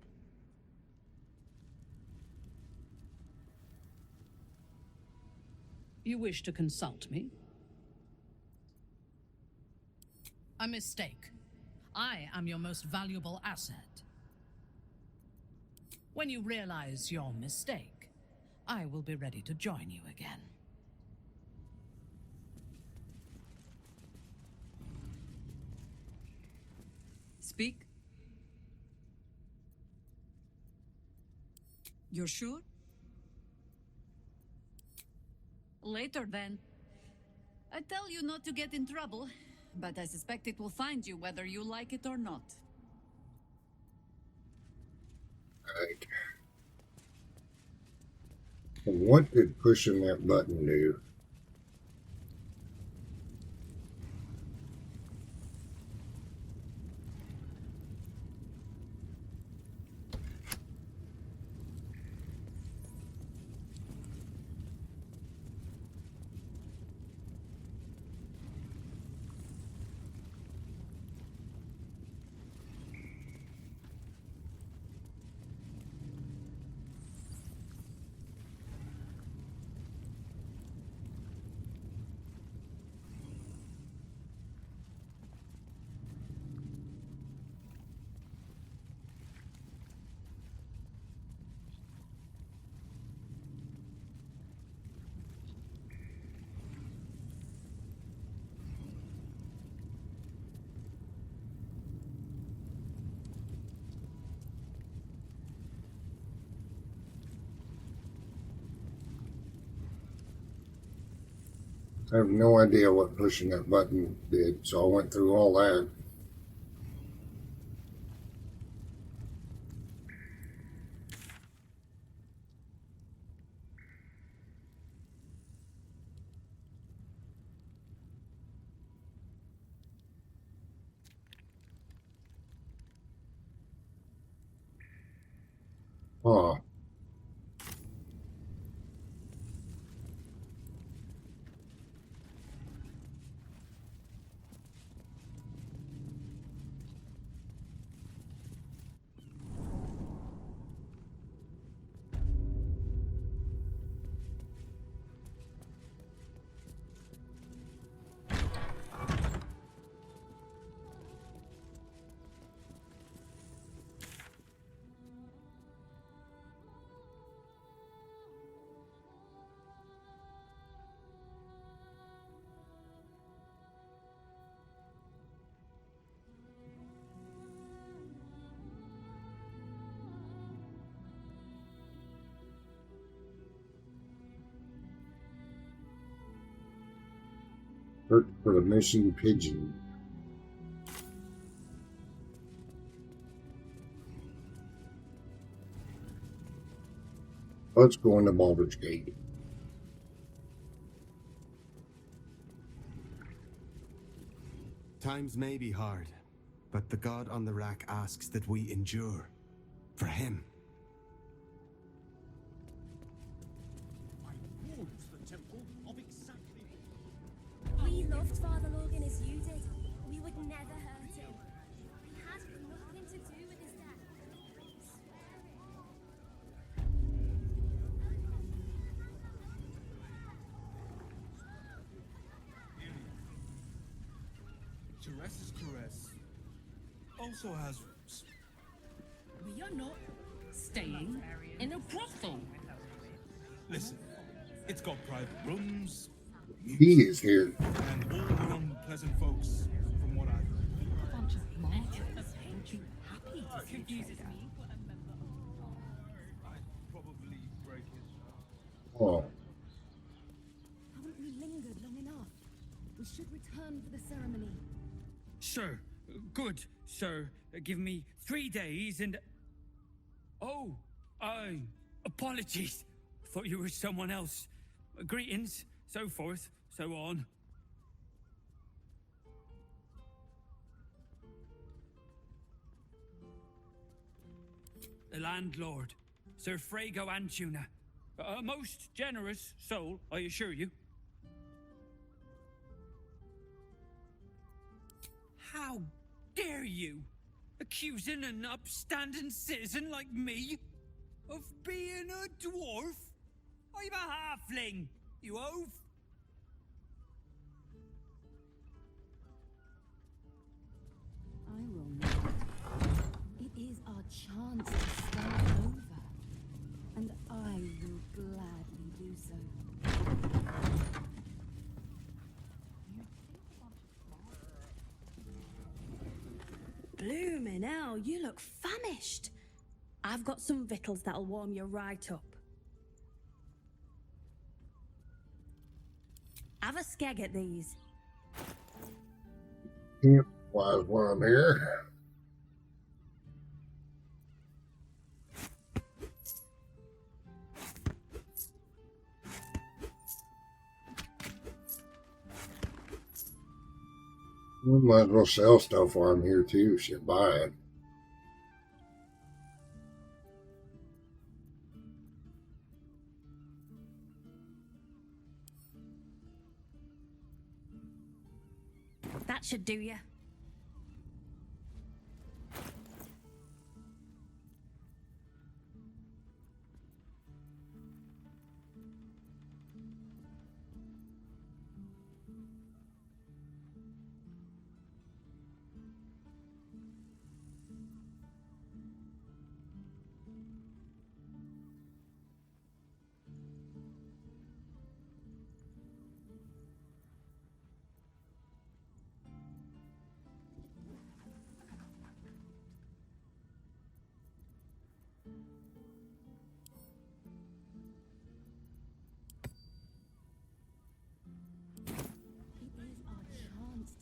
You wish to consult me? A mistake. I am your most valuable asset. When you realize your mistake, I will be ready to join you again. Speak. You're sure? Later, then. I tell you not to get in trouble, but I suspect it will find you whether you like it or not. Right. What did pushing that button do? I have no idea what pushing that button did, so I went through all that. Huh. Search for the missing pigeon. Let's go into Baldur's Gate. Times may be hard, but the god on the rack asks that we endure. For him. We loved Father Logan as you did. We would never hurt him. We had nothing to do with his death. Teresa's caress also has. We are not staying in a brothel. Listen, it's got private rooms. He is here. And all unpleasant folks, from what I've heard. A bunch of martyrs. Would you happy to see Confuses me. I'd probably break it. Oh. Haven't we lingered long enough? We should return for the ceremony. Sir, good, sir. Give me 3 days and... Oh, apologies. Thought you were someone else. Greetings, so forth, so on. The landlord, Sir Frago Antuna. A most generous soul, I assure you. How dare you, accusing an upstanding citizen like me of being a dwarf? I'm a halfling, you oaf. I will not. It is our chance to start over, and I will gladly do so. Bloomin' hell, you look famished. I've got some victuals that'll warm you right up. Have a skeg at these. Yep, while I'm here. We might as well sell stuff while I'm here too. Should buy it. That should do you.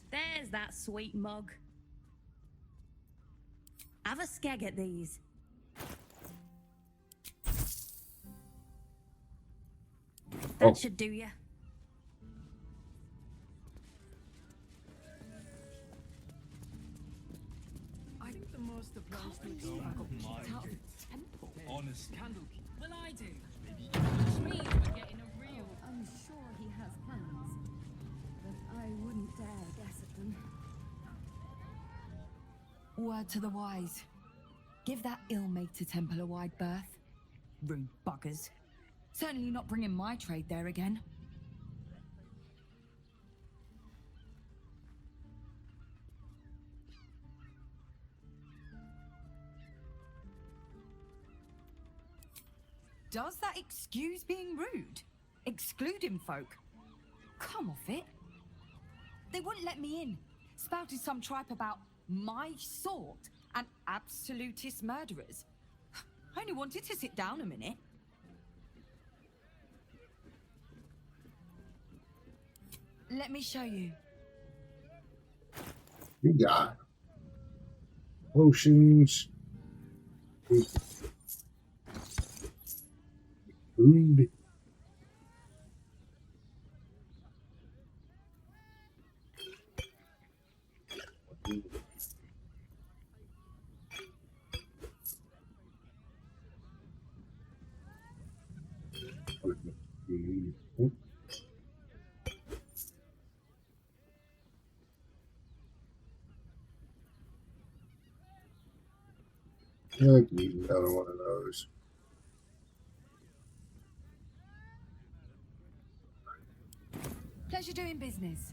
There's that sweet mug. Have a skeg at these. That should do you. I think the master plans to go back up kicked out of the temple. honest. Candlekeep. Well, I do. Which means we're getting a real. Oh, I'm sure he has plans, but I wouldn't dare guess at them. Word to the wise. Give that ill-mater temple a wide berth. Rude buggers. Certainly not bringing my trade there again. Does that excuse being rude? Excluding folk? Come off it. They wouldn't let me in. Spouted some tripe about my sort and absolutist murderers. I only wanted to sit down a minute. Let me show you. We got potions, food. I need another one of those. Pleasure doing business.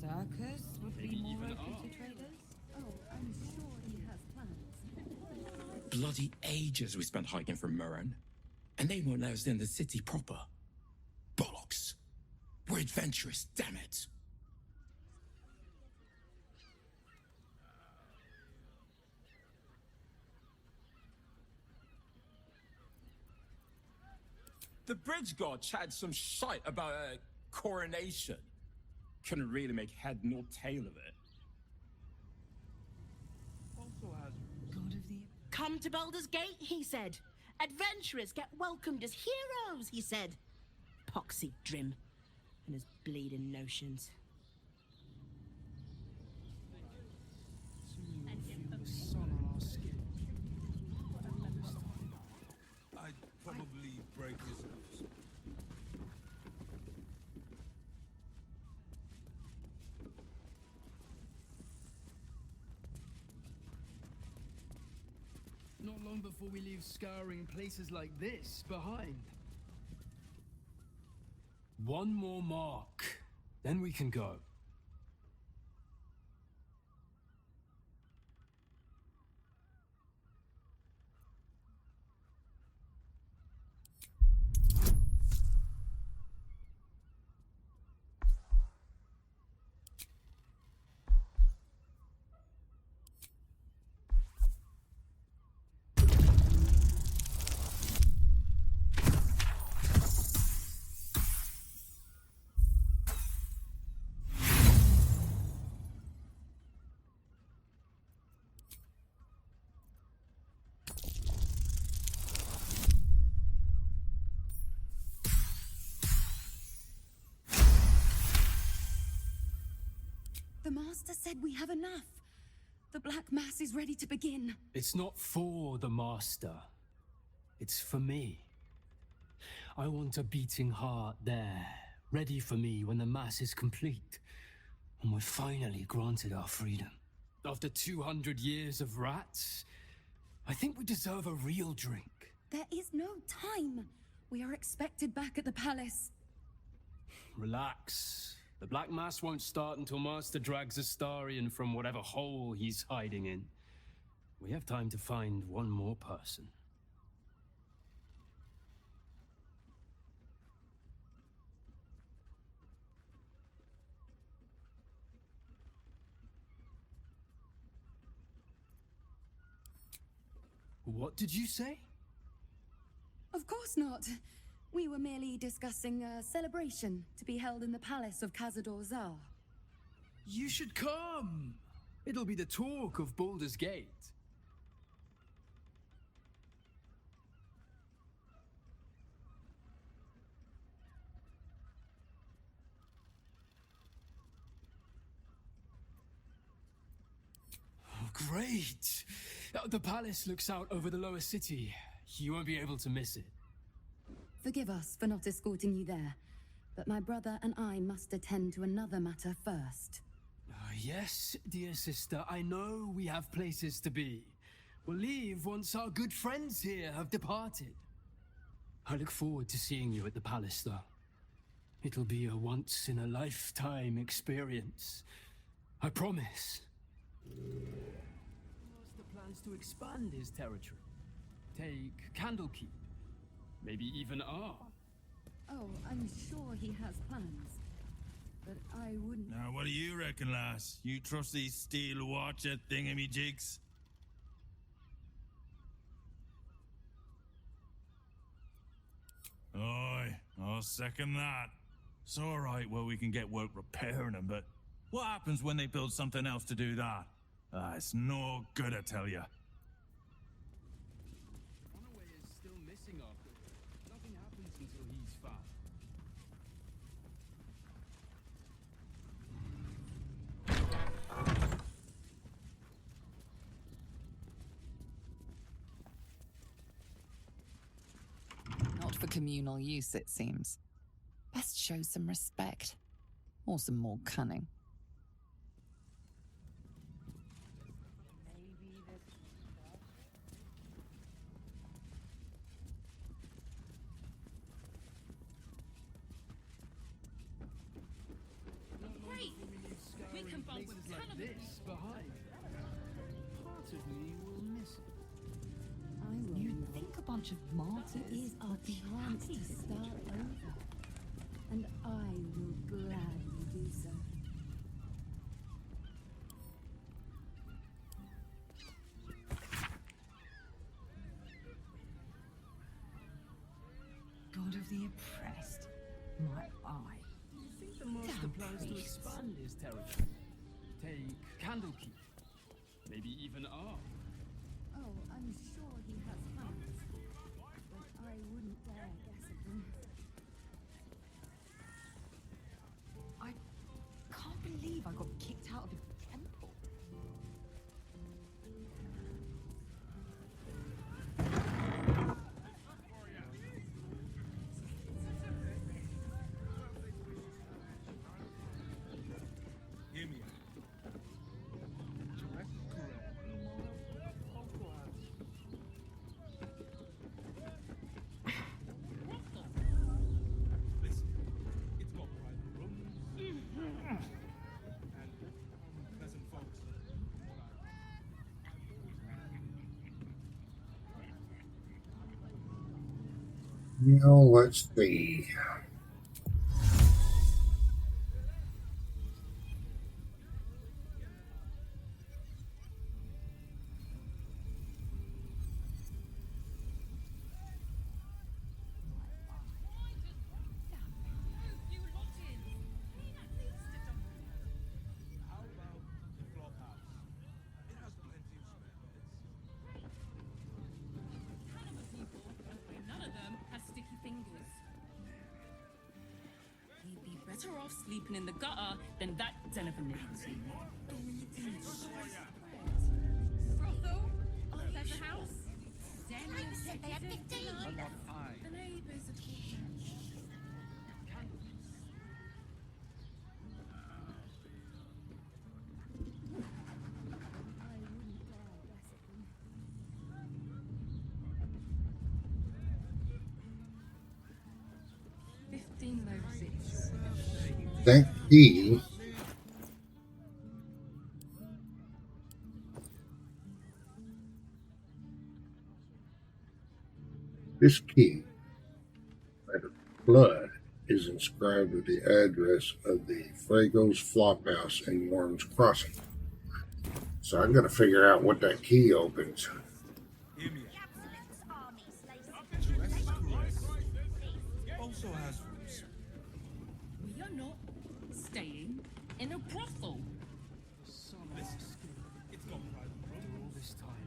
Circus would be more open to traders. Oh, I'm sure he has plans. Bloody ages we spent hiking from Murren, and they won't let us in the city proper. Bollocks. We're adventurous, damn it. The bridge god chatted some shite about a coronation. Couldn't really make head nor tail of it. Also has God of the... Come to Baldur's Gate, he said. Adventurers get welcomed as heroes, he said. Poxy Drim and his bleeding notions. I'd probably break his nose. Not long before we leave scouring places like this behind. One more mark, then we can go. The Master said we have enough. The Black Mass is ready to begin. It's not for the Master. It's for me. I want a beating heart there, ready for me when the Mass is complete, and we're finally granted our freedom. After 200 years of rats, I think we deserve a real drink. There is no time. We are expected back at the palace. Relax. The Black Mass won't start until Master drags Astarion from whatever hole he's hiding in. We have time to find one more person. What did you say? Of course not. We were merely discussing a celebration to be held in the palace of Cazador Zar. You should come! It'll be the talk of Baldur's Gate. Oh, great! The palace looks out over the lower city. You won't be able to miss it. Forgive us for not escorting you there, but my brother and I must attend to another matter first. Yes, dear sister, I know we have places to be. We'll leave once our good friends here have departed. I look forward to seeing you at the palace, though. It'll be a once-in-a-lifetime experience. I promise. Master plans to expand his territory. Take Candlekeep. Maybe even R. Oh, I'm sure he has plans, but I wouldn't... Now, what do you reckon, lass? You trust these steel watcher thingamajigs? Aye, I'll second that. It's alright where we can get work repairing them, but what happens when they build something else to do that? It's no good, I tell ya. Runaway is still missing after. Nothing happens until he's found. Not for communal use, it seems. Best show some respect. Or some more cunning. Great! We can bump with Places like this behind. Part of me will miss it. You'd think a bunch of martyrs is our chance to start over, and I will gladly do so. God of the oppressed. My eye. I think the master Damn plans to priests. expand his territory. Take Candlekeep. Maybe even R. Oh, I'm sure he has plans, but I wouldn't dare guess at them. I can't believe I got kicked out of the temple. Hear me out. Listen, it's got private rooms and pleasant folks. Now, let's see. How about the flop house? It has plenty of spare beds. Cannibal people, but none of them have sticky fingers. We'd be better off sleeping in the gutter than that den of a Brothel, pleasure house, den of the neighbours are talking. I wouldn't dare guess at them. That key this key out of blood is inscribed with the address of the Frago's Flophouse in Worms Crossing. So I'm going to figure out what that key opens. Hear me out. Also has rooms. We are not staying in a brothel. Listen, it's got private rooms. All this time.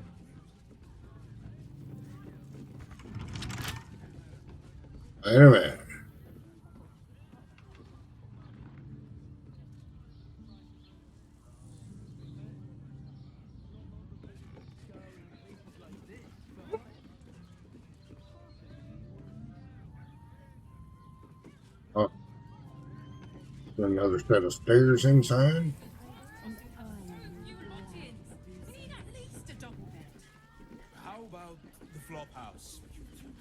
Wait a minute. Another set of stairs inside. How about the flop house?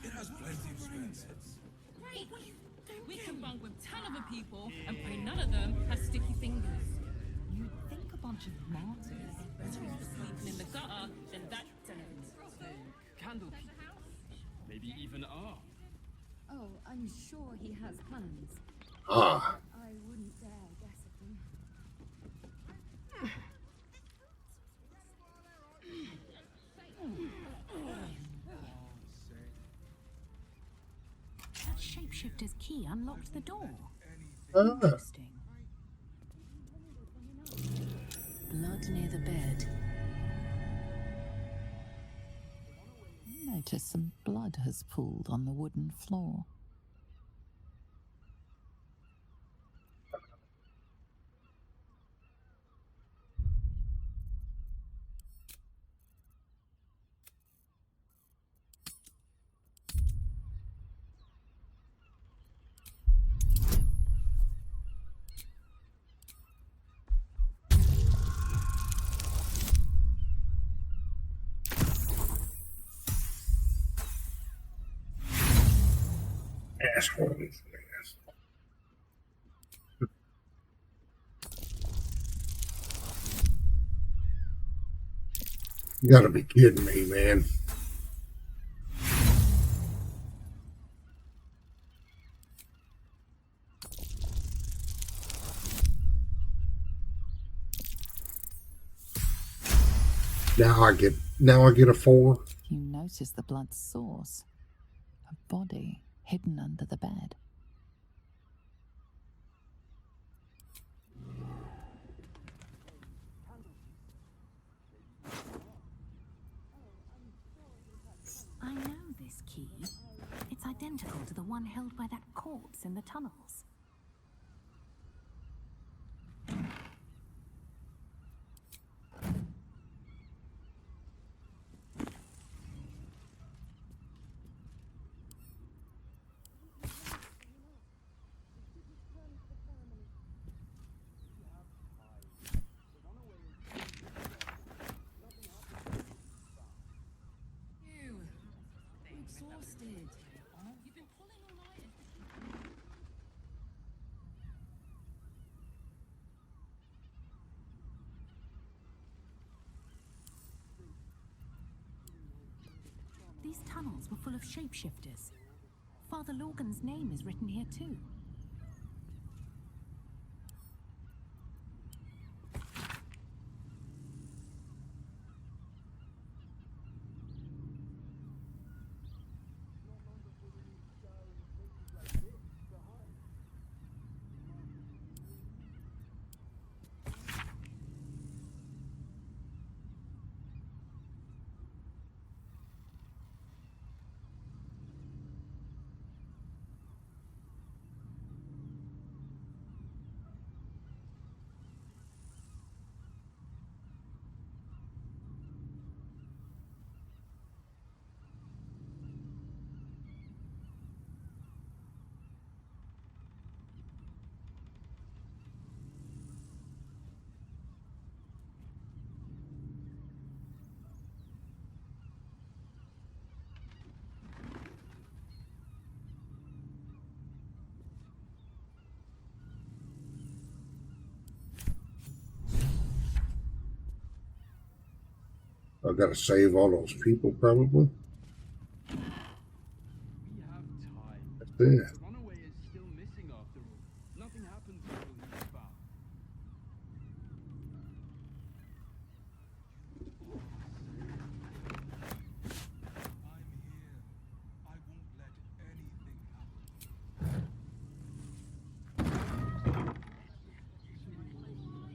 It has plenty of spaces. Great! We can bunk with 10 other people and pray none of them has sticky fingers. You'd think a bunch of martyrs. Better be sleeping in the gutter than that tenant. Candlekeep. Maybe even R. Oh, I'm sure he has plans. Ah. I wouldn't dare guess at them. That shapeshifter's key unlocked the door. Ah. Interesting. Blood near the bed. Notice some blood has pooled on the wooden floor. Asshole. You gotta be kidding me, man. Now I get a 4. You notice the blood's source. A body hidden under the bed. I know this key. It's identical to the one held by that corpse in the tunnels. Exhausted. You've been pulling all night. These tunnels were full of shapeshifters. Father Lorgan's name is written here too. I've got to save all those people, probably. That's it.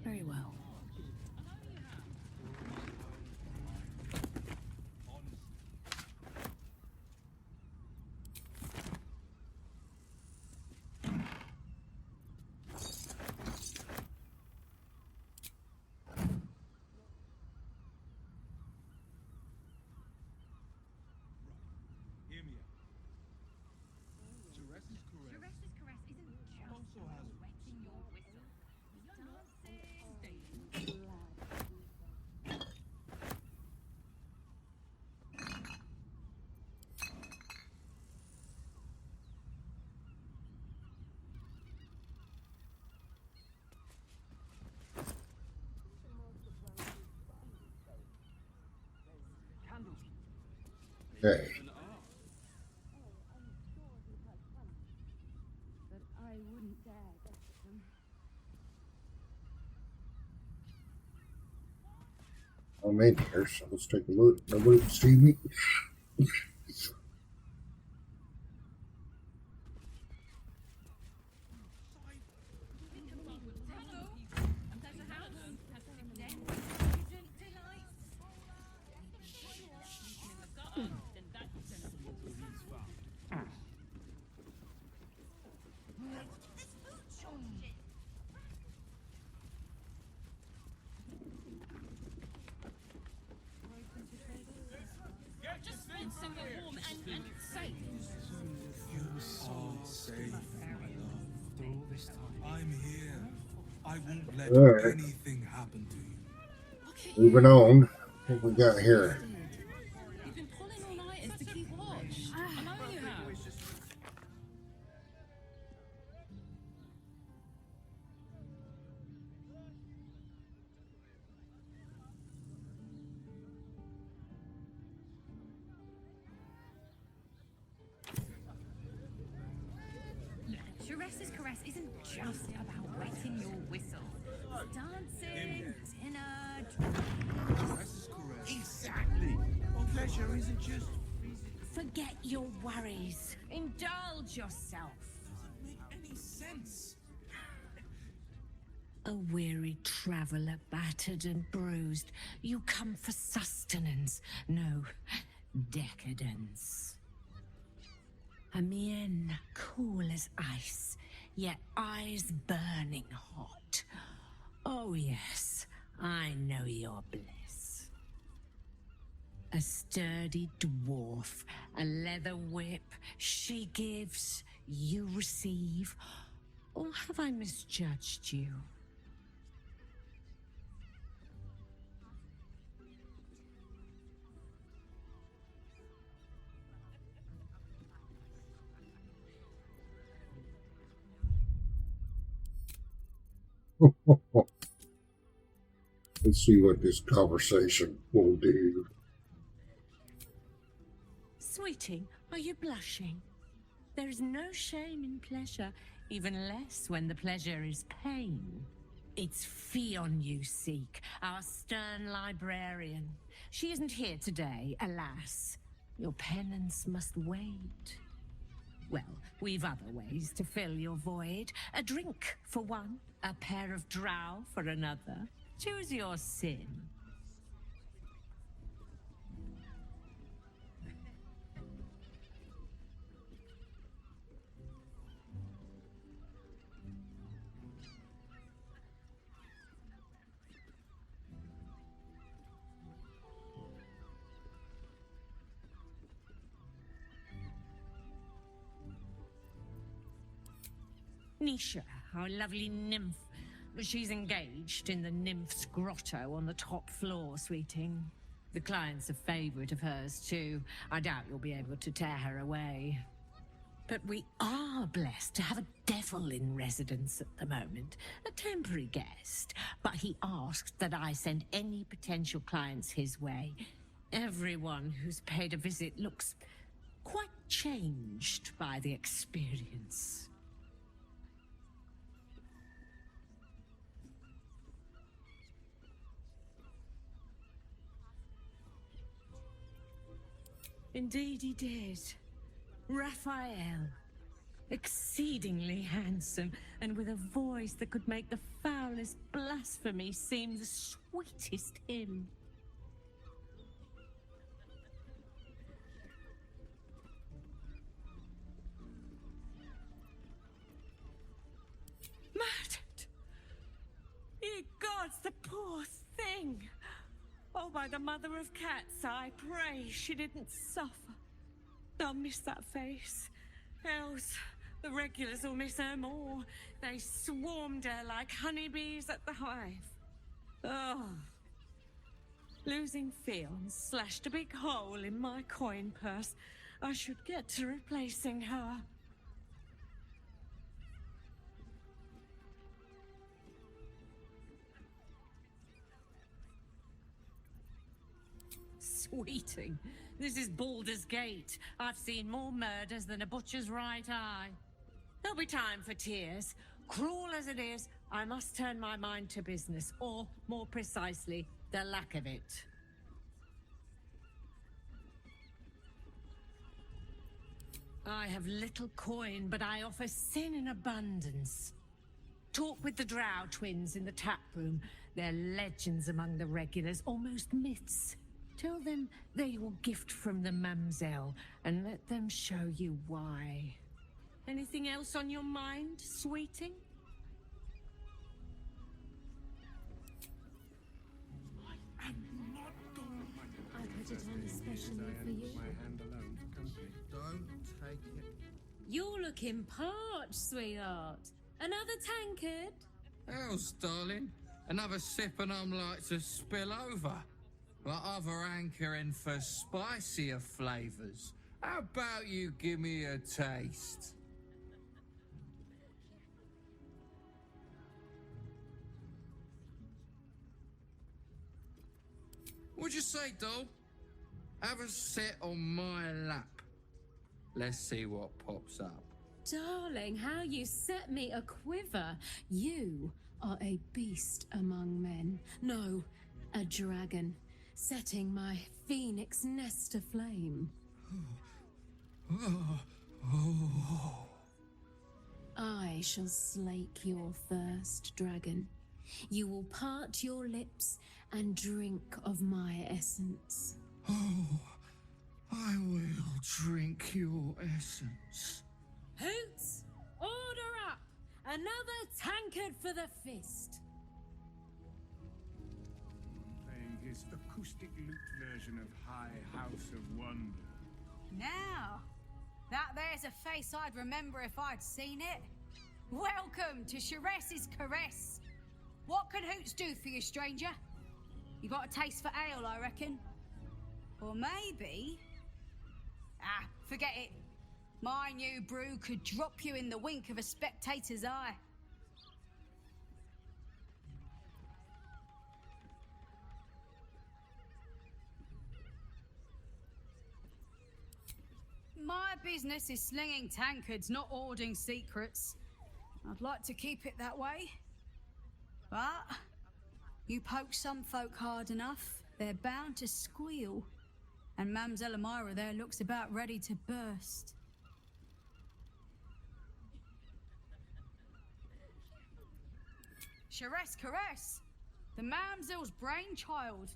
Very well. Hear me out. Jerez's caress isn't just also has wetting your whistle. Okay. But I wouldn't dare get them. I'm in here, so let's take a look. Nobody can see me. Just want somewhere warm and safe. You are safe, my love. I'm here. I won't let All right. anything happen to you. Moving on. What we got here? You've been pulling all-nighters to keep watch. I know you have. Teresa's caress isn't just about wetting your whistle. It's dancing, dinner, Exactly. Pleasure isn't just Forget your worries. Indulge yourself. doesn't make any sense. A weary traveller, battered and bruised, you come for sustenance, no decadence. A mien cool as ice, yet eyes burning hot. Oh yes, I know your bliss. A sturdy dwarf, a leather whip, she gives, you receive. Or have I misjudged you? Let's see what this conversation will do. Sweeting, are you blushing? There is no shame in pleasure, even less when the pleasure is pain. It's Fionn you seek, our stern librarian. She isn't here today, alas. Your penance must wait. Well, we've other ways to fill your void. A drink for one, a pair of drow for another. Choose your sin. Nisha, our lovely nymph. She's engaged in the nymph's grotto on the top floor, sweeting. The client's a favorite of hers, too. I doubt you'll be able to tear her away. But we are blessed to have a devil in residence at the moment. A temporary guest. But he asked that I send any potential clients his way. Everyone who's paid a visit looks quite changed by the experience. Indeed he did. Raphael. Exceedingly handsome, and with a voice that could make the foulest blasphemy seem the sweetest hymn. Murdered! Ye gods, the poor thing! Oh, by the mother of cats, I pray she didn't suffer. I'll miss that face. Else, the regulars will miss her more. They swarmed her like honeybees at the hive. Oh. Losing Fionn slashed a big hole in my coin purse. I should get to replacing her. Sweeting, This is Baldur's Gate. I've seen more murders than a butcher's right eye. There'll be time for tears. Cruel as it is, I must turn my mind to business, or, more precisely, the lack of it. I have little coin, but I offer sin in abundance. Talk with the Drow twins in the tap room. They're legends among the regulars, almost myths. Tell them they're your gift from the Mamselle, and let them show you why. Anything else on your mind, sweeting? I put it on especially for you. Don't take it. You're looking parched, sweetheart. Another tankard? Else, darling. Another sip and I'm like to spill over. Like other anchoring for spicier flavours. How about you give me a taste? What'd you say, doll? Have a sit on my lap. Let's see what pops up. Darling, how you set me a quiver. You are a beast among men. No, a dragon, setting my phoenix nest aflame. I shall slake your thirst, dragon. You will part your lips and drink of my essence. Oh, I will drink your essence. Hoots, order up! Another tankard for the fist. Playing his acoustic lute version of High House of Wonder. Now, that there's a face I'd remember if I'd seen it. Welcome to Sharess's Caress. What can Hoots do for you, stranger? You got a taste for ale, I reckon. Or maybe... forget it. My new brew could drop you in the wink of a spectator's eye. My business is slinging tankards, not hoarding secrets. I'd like to keep it that way. But you poke some folk hard enough, they're bound to squeal. And Mamselle Amira there looks about ready to burst. Sharess Caress, the Mamselle's brainchild.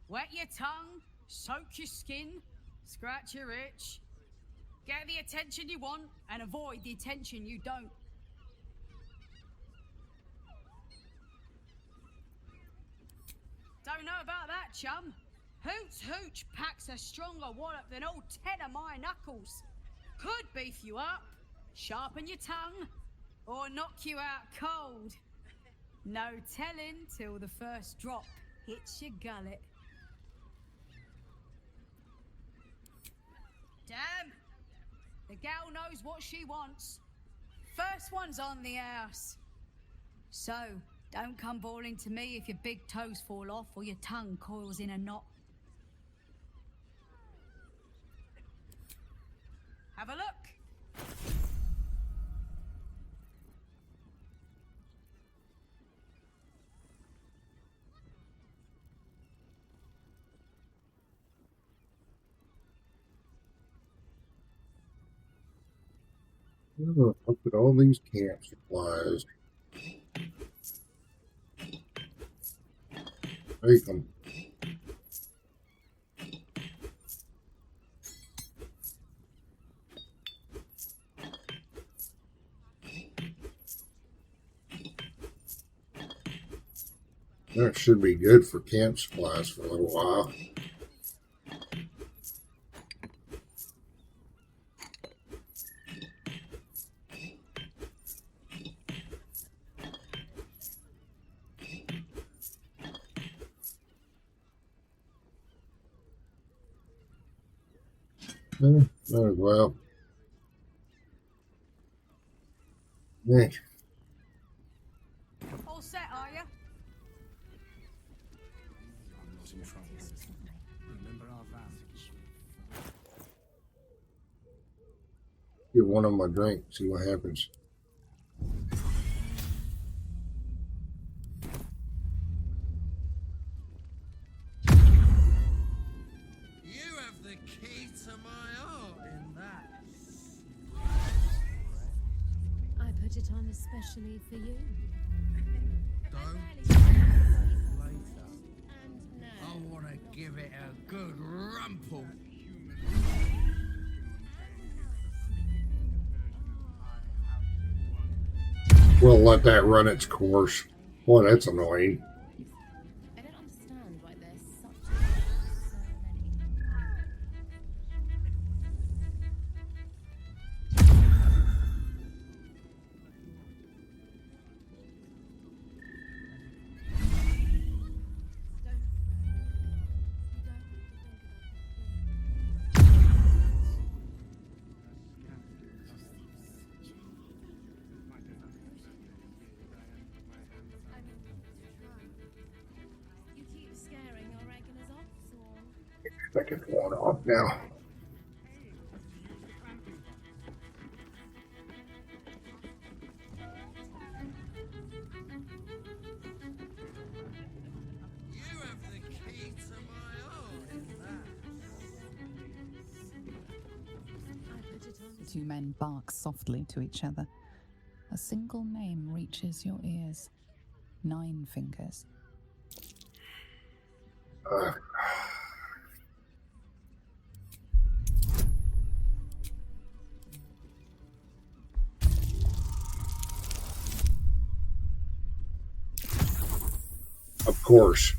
Wet your tongue, soak your skin, scratch your itch. Get the attention you want and avoid the attention you don't. Don't know about that, chum. Hoots Hooch packs a stronger wallop than all 10 of my knuckles. Could beef you up, sharpen your tongue, or knock you out cold. No telling till the first drop hits your gullet. Damn! The gal knows what she wants. First one's on the house. So, don't come bawling to me if your big toes fall off or your tongue coils in a knot. Have a look. Oh, look at all these camp supplies. Take them. That should be good for camp supplies for a little while. Oh, well. Nick. All set, are you? I'm not in trouble. Remember our vows. Get one on my drink, see what happens. You have the key to my heart in that. I put it on especially for you. Don't later. I want to give it a good rumple. We'll let that run its course. Boy, that's annoying. I don't understand why there's such You keep scaring your regulars off, Swan. Second one off now. You have the key to my heart in that. The two men bark softly to each other. A single name reaches your ears. 9 fingers. Of course.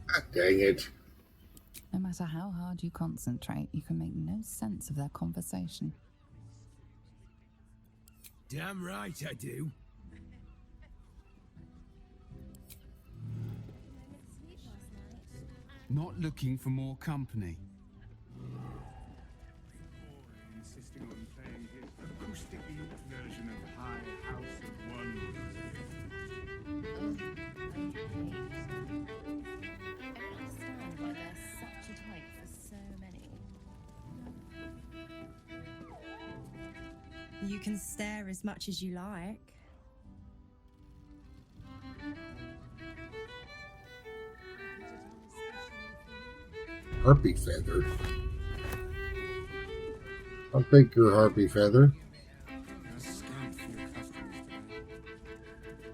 God dang it. No matter how hard you concentrate, you can make no sense of their conversation. Damn right I do. Not looking for more company. Insisting on playing his acoustic version of High House of Wonders. I don't understand why there's such a type for so many. You can stare as much as you like. Harpy feather. I'll take your harpy feather. Scant few customers today.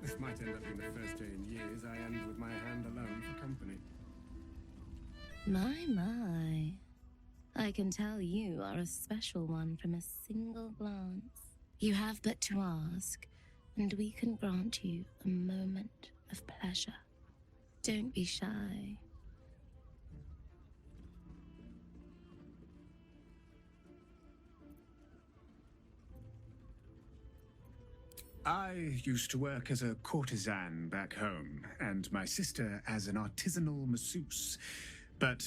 This might end up being the first day in years I end with my hand alone for company. My. I can tell you are a special one from a single glance. You have but to ask, and we can grant you a moment of pleasure. Don't be shy. I used to work as a courtesan back home, and my sister as an artisanal masseuse. But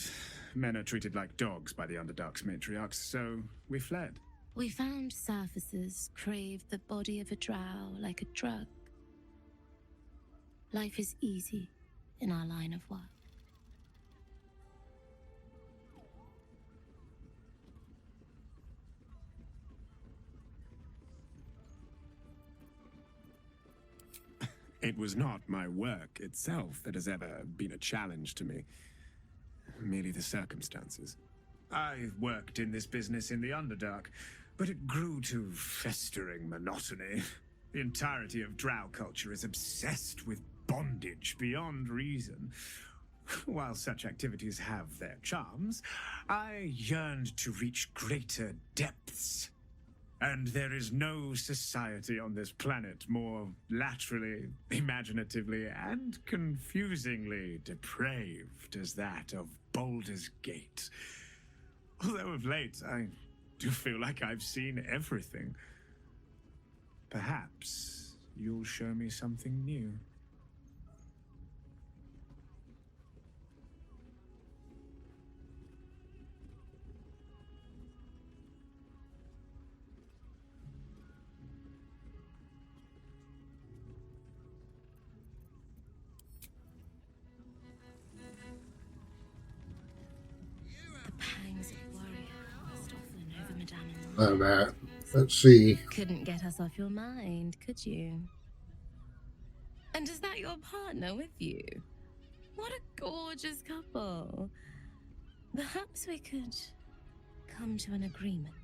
men are treated like dogs by the Underdark's matriarchs, so we fled. We found surfaces craved the body of a drow like a drug. Life is easy in our line of work. It was not my work itself that has ever been a challenge to me, merely the circumstances. I worked in this business in the Underdark, but it grew to festering monotony. The entirety of Drow culture is obsessed with bondage beyond reason. While such activities have their charms, I yearned to reach greater depths. And there is no society on this planet more laterally, imaginatively, and confusingly depraved as that of Baldur's Gate. Although of late, I do feel like I've seen everything. Perhaps you'll show me something new. The pangs of warrior must often That. Let's see. Couldn't get us off your mind, could you? And is that your partner with you? What a gorgeous couple. Perhaps we could come to an agreement.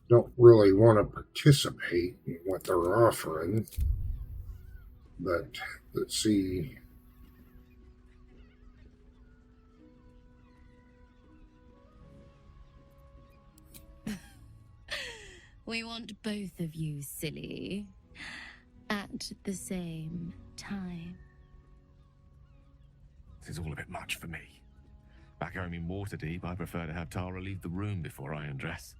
Don't really want to participate in what they're offering, but let's see. We want both of you, silly, at the same time. This is all a bit much for me. Back home in Waterdeep, I prefer to have Tara leave the room before I undress.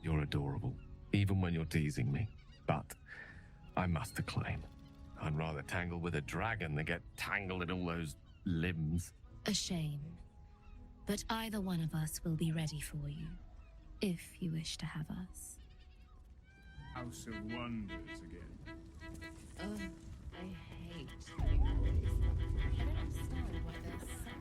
You're adorable, even when you're teasing me. But I must decline. I'd rather tangle with a dragon than get tangled in all those limbs. A shame. But either one of us will be ready for you, if you wish to have us. House of Wonders again. Oh, I hate things. I don't understand why they're such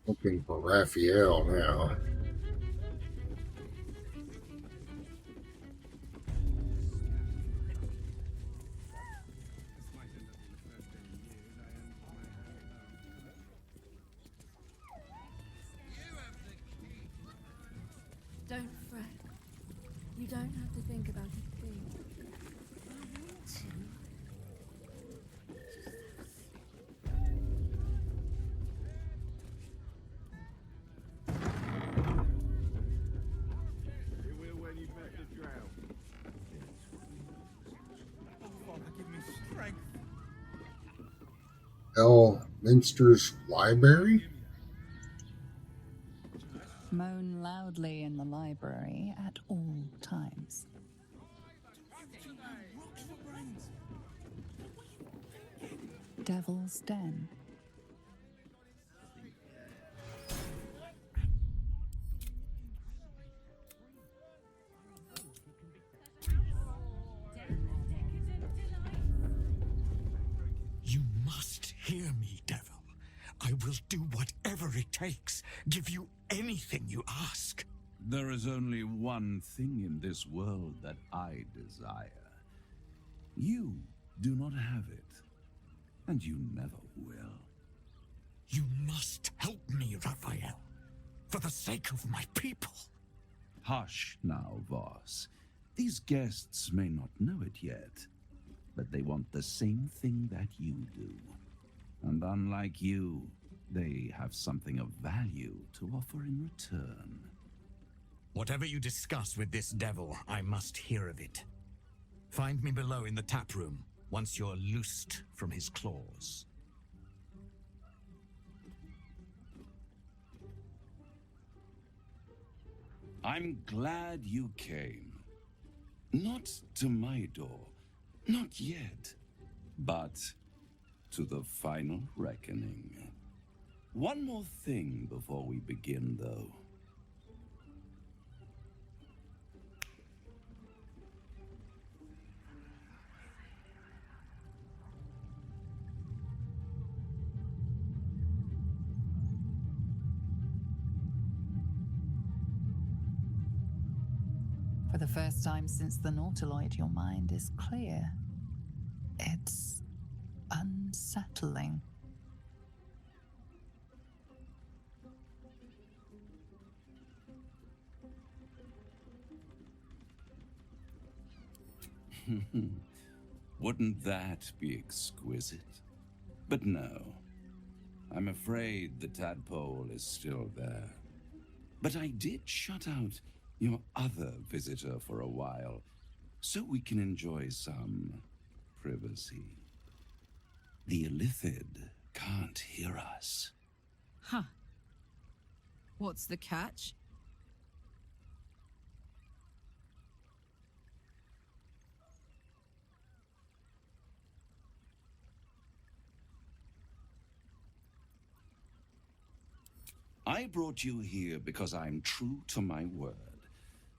Looking for Raphael now. Don't fret. You don't have to think about a thing. You will when you've met the Drow. Oh, Father, give me strength. Elminster's Library? Moan loudly in the library at all times. Devil's Den. You must hear me, devil. I will do whatever it takes, give you anything you ask. There is only one thing in this world that I desire. You do not have it, and you never will. You must help me, Raphael, for the sake of my people. Hush now, Voss. These guests may not know it yet, but they want the same thing that you do. And unlike you, they have something of value to offer in return. Whatever you discuss with this devil, I must hear of it. Find me below in the tap room, once you're loosed from his claws. I'm glad you came. Not to my door, not yet, but to the final reckoning. One more thing before we begin, though. For the first time since the Nautiloid, your mind is clear. It's unsettling. Wouldn't that be exquisite? But no. I'm afraid the tadpole is still there. But I did shut out your other visitor for a while, so we can enjoy some privacy. The Illithid can't hear us. Huh. What's the catch? I brought you here because I'm true to my word,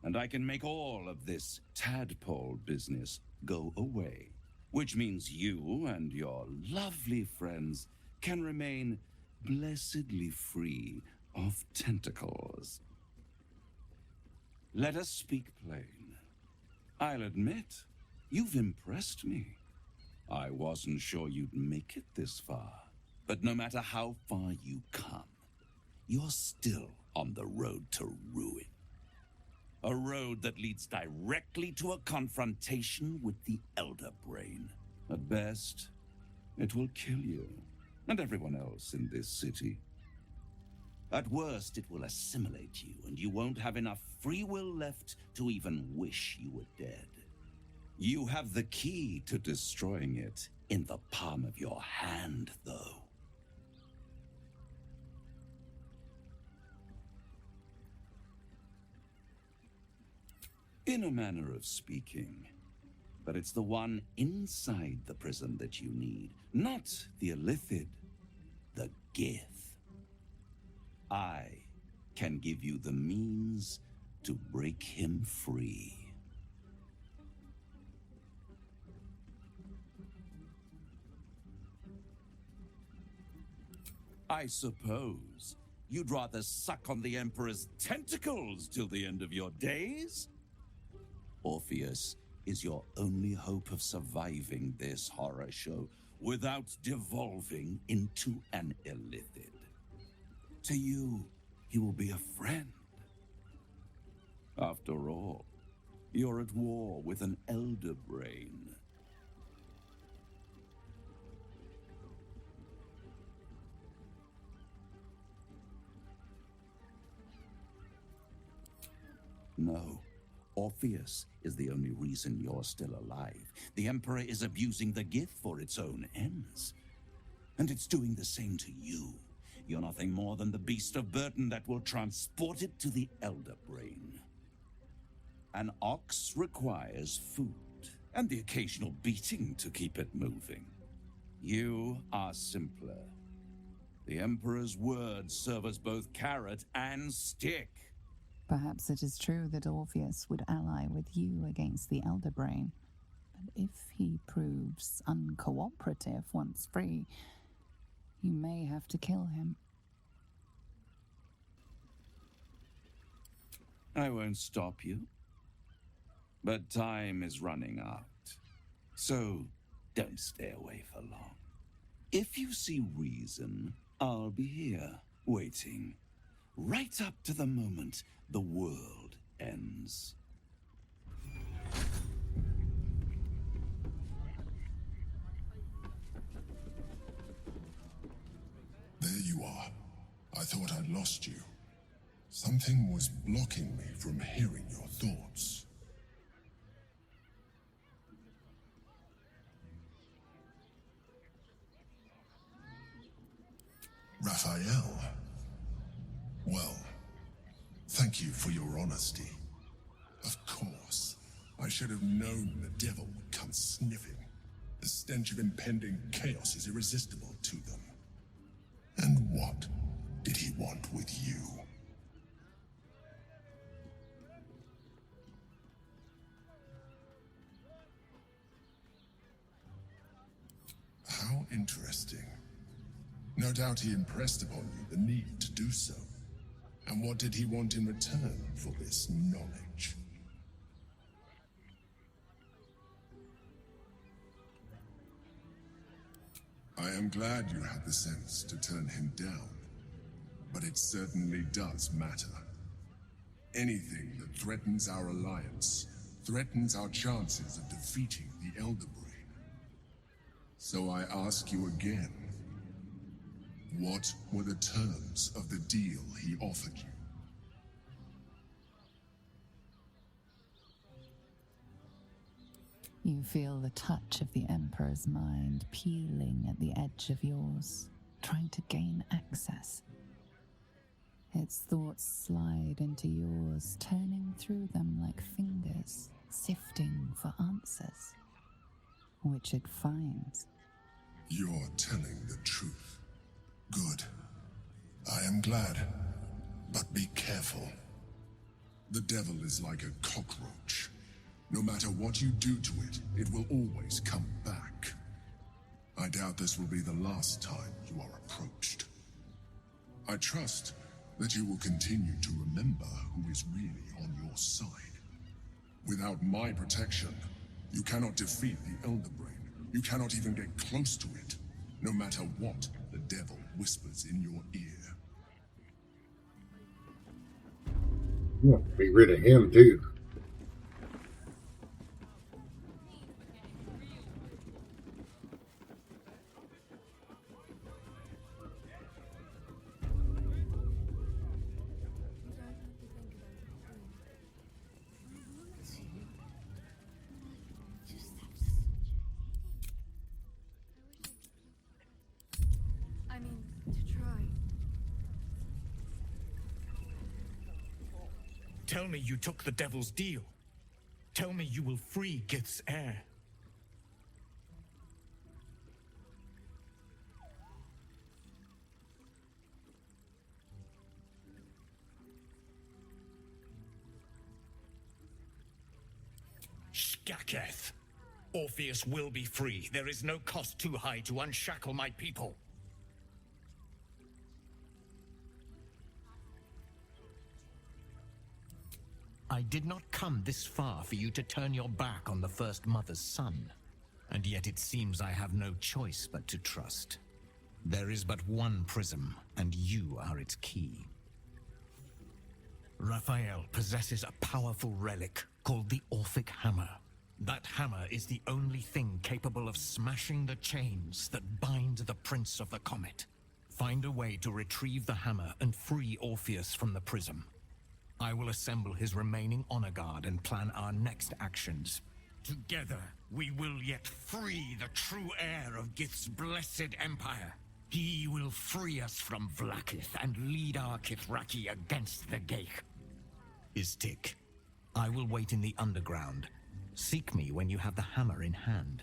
and I can make all of this tadpole business go away, which means you and your lovely friends can remain blessedly free of tentacles. Let us speak plain. I'll admit, you've impressed me. I wasn't sure you'd make it this far, but no matter how far you come, you're still on the road to ruin. A road that leads directly to a confrontation with the Elder Brain. At best, it will kill you and everyone else in this city. At worst, it will assimilate you, and you won't have enough free will left to even wish you were dead. You have the key to destroying it in the palm of your hand, though. In a manner of speaking. But it's the one inside the prison that you need, not the Illithid, the Gith. I can give you the means to break him free. I suppose you'd rather suck on the Emperor's tentacles till the end of your days? Orpheus is your only hope of surviving this horror show without devolving into an Illithid. To you, he will be a friend. After all, you're at war with an Elder Brain. No. Orpheus is the only reason you're still alive. The Emperor is abusing the Gith for its own ends. And it's doing the same to you. You're nothing more than the beast of burden that will transport it to the Elder Brain. An ox requires food, and the occasional beating to keep it moving. You are simpler. The Emperor's words serve as both carrot and stick. Perhaps it is true that Orpheus would ally with you against the Elder Brain. But if he proves uncooperative once free, you may have to kill him. I won't stop you. But time is running out. So don't stay away for long. If you see reason, I'll be here, waiting. Right up to the moment the world ends. There you are. I thought I'd lost you. Something was blocking me from hearing your thoughts. Raphael. Well, thank you for your honesty. Of course, I should have known the devil would come sniffing. The stench of impending chaos is irresistible to them. And what did he want with you? How interesting. No doubt he impressed upon you the need to do so. And what did he want in return for this knowledge? I am glad you had the sense to turn him down, but it certainly does matter. Anything that threatens our alliance threatens our chances of defeating the Elder Brain. So I ask you again, what were the terms of the deal he offered you? You feel the touch of the Emperor's mind peeling at the edge of yours, trying to gain access. Its thoughts slide into yours, turning through them like fingers, sifting for answers, which it finds. You're telling the truth. Good. I am glad. But be careful. The devil is like a cockroach. No matter what you do to it, it will always come back. I doubt this will be the last time you are approached. I trust that you will continue to remember who is really on your side. Without my protection, you cannot defeat the Elder Brain. You cannot even get close to it, no matter what the devil whispers in your ear. You want to be rid of him, too. I mean, to try. Tell me you took the devil's deal. Tell me you will free Gith's heir. Shkaketh. Orpheus will be free. There is no cost too high to unshackle my people. I did not come this far for you to turn your back on the First Mother's son. And yet it seems I have no choice but to trust. There is but one prism, and you are its key. Raphael possesses a powerful relic called the Orphic Hammer. That hammer is the only thing capable of smashing the chains that bind the Prince of the Comet. Find a way to retrieve the hammer and free Orpheus from the prism. I will assemble his remaining honor guard and plan our next actions. Together, we will yet free the true heir of Gith's blessed empire. He will free us from Vlaakith and lead our Kithraki against the Geich. Istik, I will wait in the underground. Seek me when you have the hammer in hand.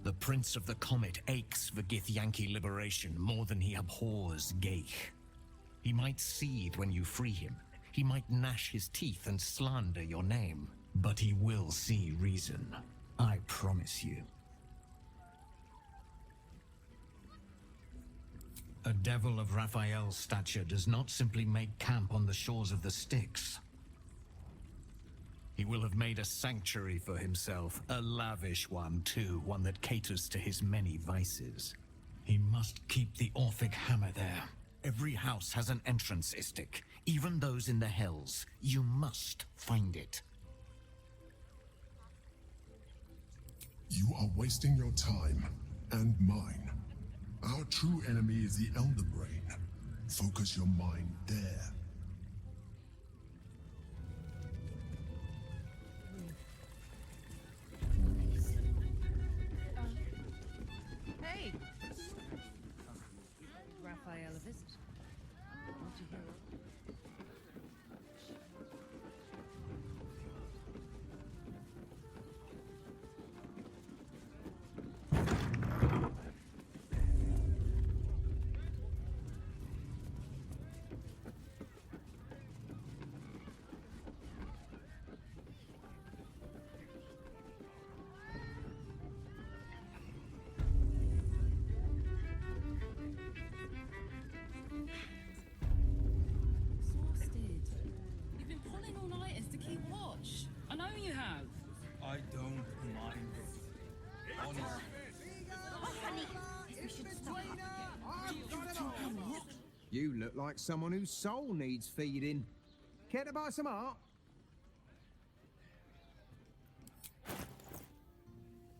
The Prince of the Comet aches for Githyanki liberation more than he abhors Geich. He might seethe when you free him. He might gnash his teeth and slander your name. But he will see reason. I promise you. A devil of Raphael's stature does not simply make camp on the shores of the Styx. He will have made a sanctuary for himself, a lavish one too, one that caters to his many vices. He must keep the Orphic Hammer there. Every house has an entrance, Istik, even those in the Hells. You must find it. You are wasting your time, and mine. Our true enemy is the Elder Brain. Focus your mind there. Hey! Raphael a visit. Want to hear? I don't mind it. Honestly. You look like someone whose soul needs feeding. Care to buy some art?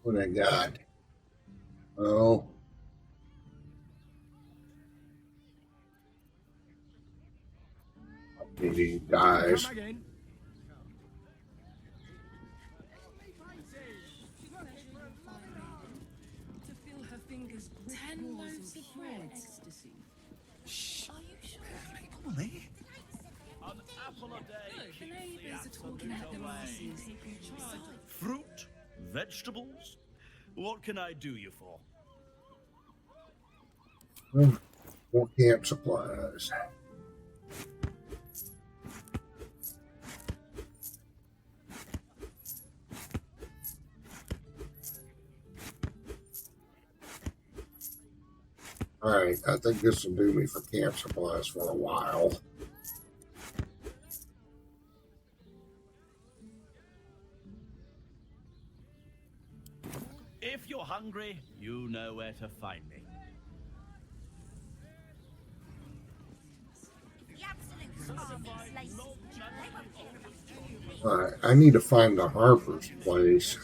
What I got? Oh. He dies. To fill her fingers 10 loaves of bread. Shh. Are you sure? Molly? An apple a day. Look, the neighbours are talking at their asses. Fruit, vegetables. What can I do you for? More camp supplies. Alright, I think this will do me for camp supplies for a while. If you're hungry, you know where to find me. Alright, I need to find the Harpers place.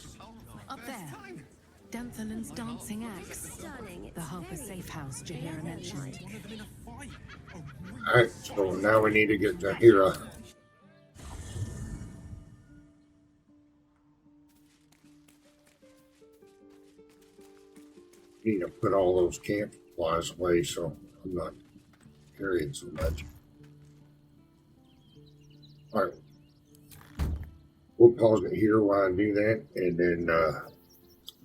Up there. Danthalan's dancing axe. The Harper safe house Jahira mentioned. Alright, so now we need to get Jahira. Need to put all those camp supplies away so I'm not carrying so much. Alright. We'll pause it here while I do that, and then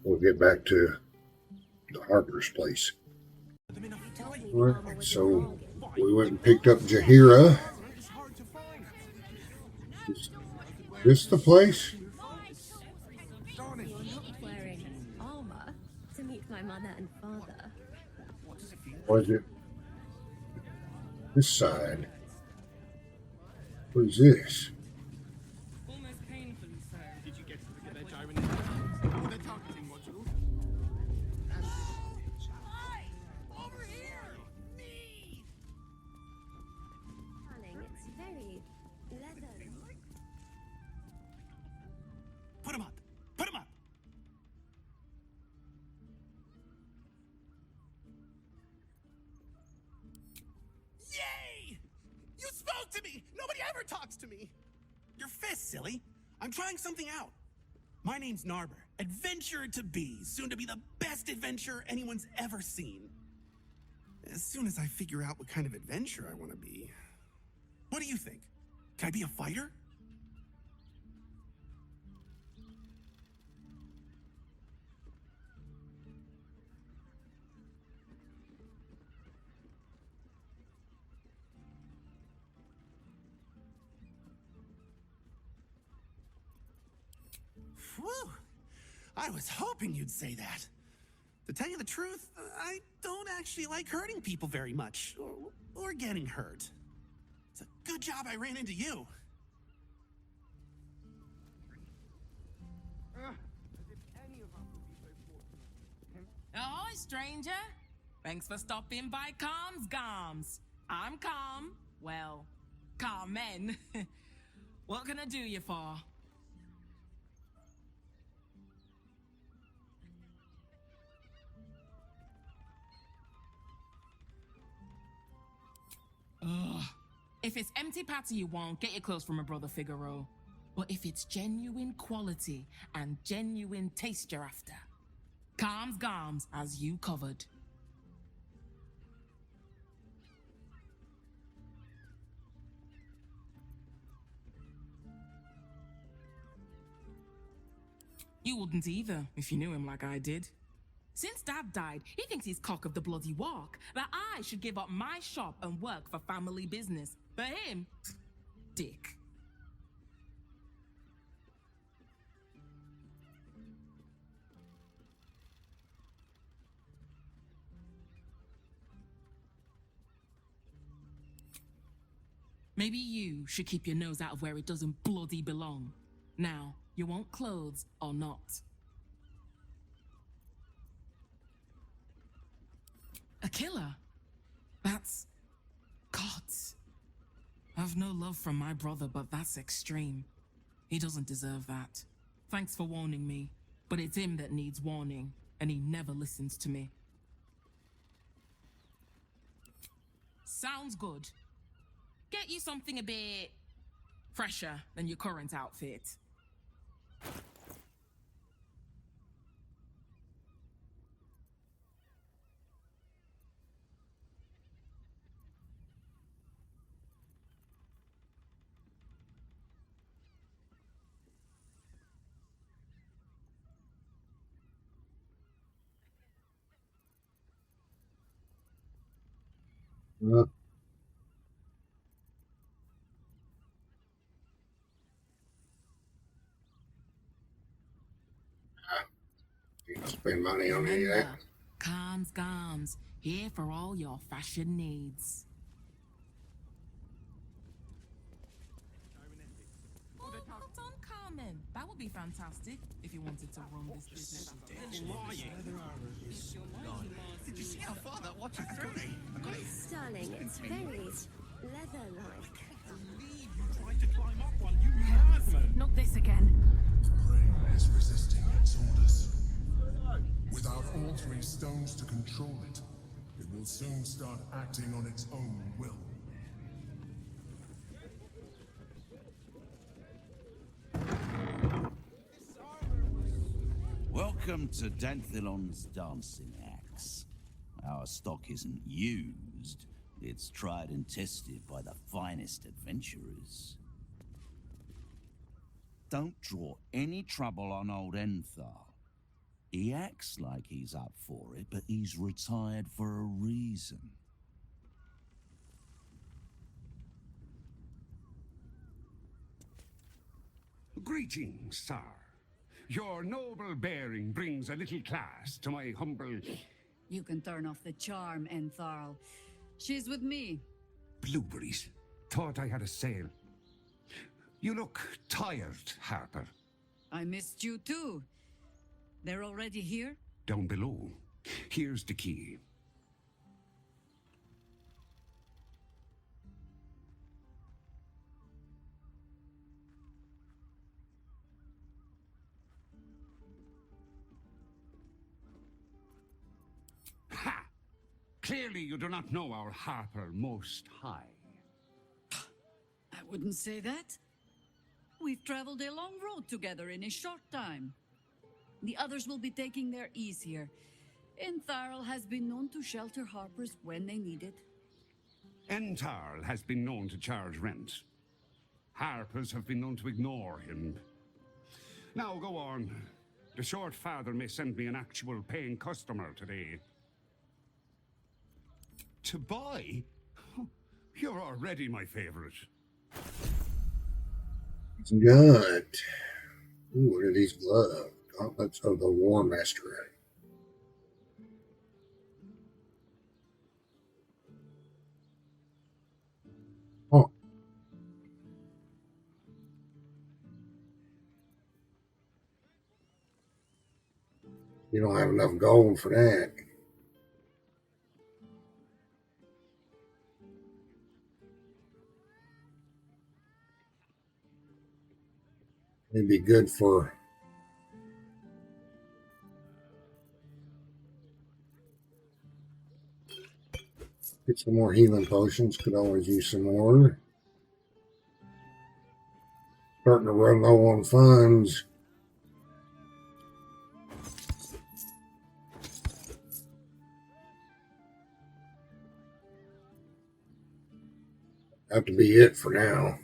we'll get back to the Harper's place. Alright, so we went and picked up Jahira. Is this the place? Wearing armor to meet my mother and father. Was it this side? What is this? Almost painfully so. Did you get to their gyro with the targeting module? Over here! Me! Darling, it's very leathery. Put him up! Put him up! Yay! You spoke to me! Nobody ever talks to me! Your fist, silly. I'm trying something out. My name's Narber, adventurer to be, soon to be the best adventurer anyone's ever seen. As soon as I figure out what kind of adventurer I want to be. What do you think? Can I be a fighter? Whew. I was hoping you'd say that. To tell you the truth, I don't actually like hurting people very much, or getting hurt. It's a good job I ran into you. Ahoy, stranger. Thanks for stopping by Calm's Gams. I'm Calm. Well, Carmen. What can I do you for? Ugh. If it's empty patty you want, get your clothes from my brother Figaro. But if it's genuine quality and genuine taste you're after, Calm's Gams as you covered. You wouldn't either if you knew him like I did. Since Dad died, he thinks he's cock of the bloody walk, that I should give up my shop and work for family business. For him, dick. Maybe you should keep your nose out of where it doesn't bloody belong. Now, you want clothes or not? A killer? That's... God. I've no love from my brother, but that's extreme. He doesn't deserve that. Thanks for warning me, but it's him that needs warning, and he never listens to me. Sounds good. Get you something a bit fresher than your current outfit. Spend money on any of that. Remember, Khan's Gams, here for all your fashion needs. Oh, not uncommon. That would be fantastic if you wanted to run this business. Did you see how far that watch is going? Darling, it's very leather-like. Tried to climb up one, you madman! Not this again. Brain is resisting its orders. Without all three stones to control it, it will soon start acting on its own will. Welcome to Danthilon's dancing axe. Our stock isn't used, it's tried and tested by the finest adventurers. Don't draw any trouble on old Enthar. He acts like he's up for it, but he's retired for a reason. Greetings, sir. Your noble bearing brings a little class to my humble... You can turn off the charm, Entharl. She's with me. Blueberries. Thought I had a sale. You look tired, Harper. I missed you too. They're already here? Down below. Here's the key. Ha! Clearly you do not know our Harper Most High. I wouldn't say that. We've traveled a long road together in a short time. The others will be taking their ease here. Entharl has been known to shelter Harpers when they need it. Entarl has been known to charge rent. Harpers have been known to ignore him. Now go on. The short father may send me an actual paying customer today. To buy? You're already my favorite. It's good. Ooh, what are these gloves? Gauntlets of the War Master. Oh. You don't have enough gold for that. It'd be good for get some more healing potions. Could always use some more. Starting to run low on funds. Have to be it for now.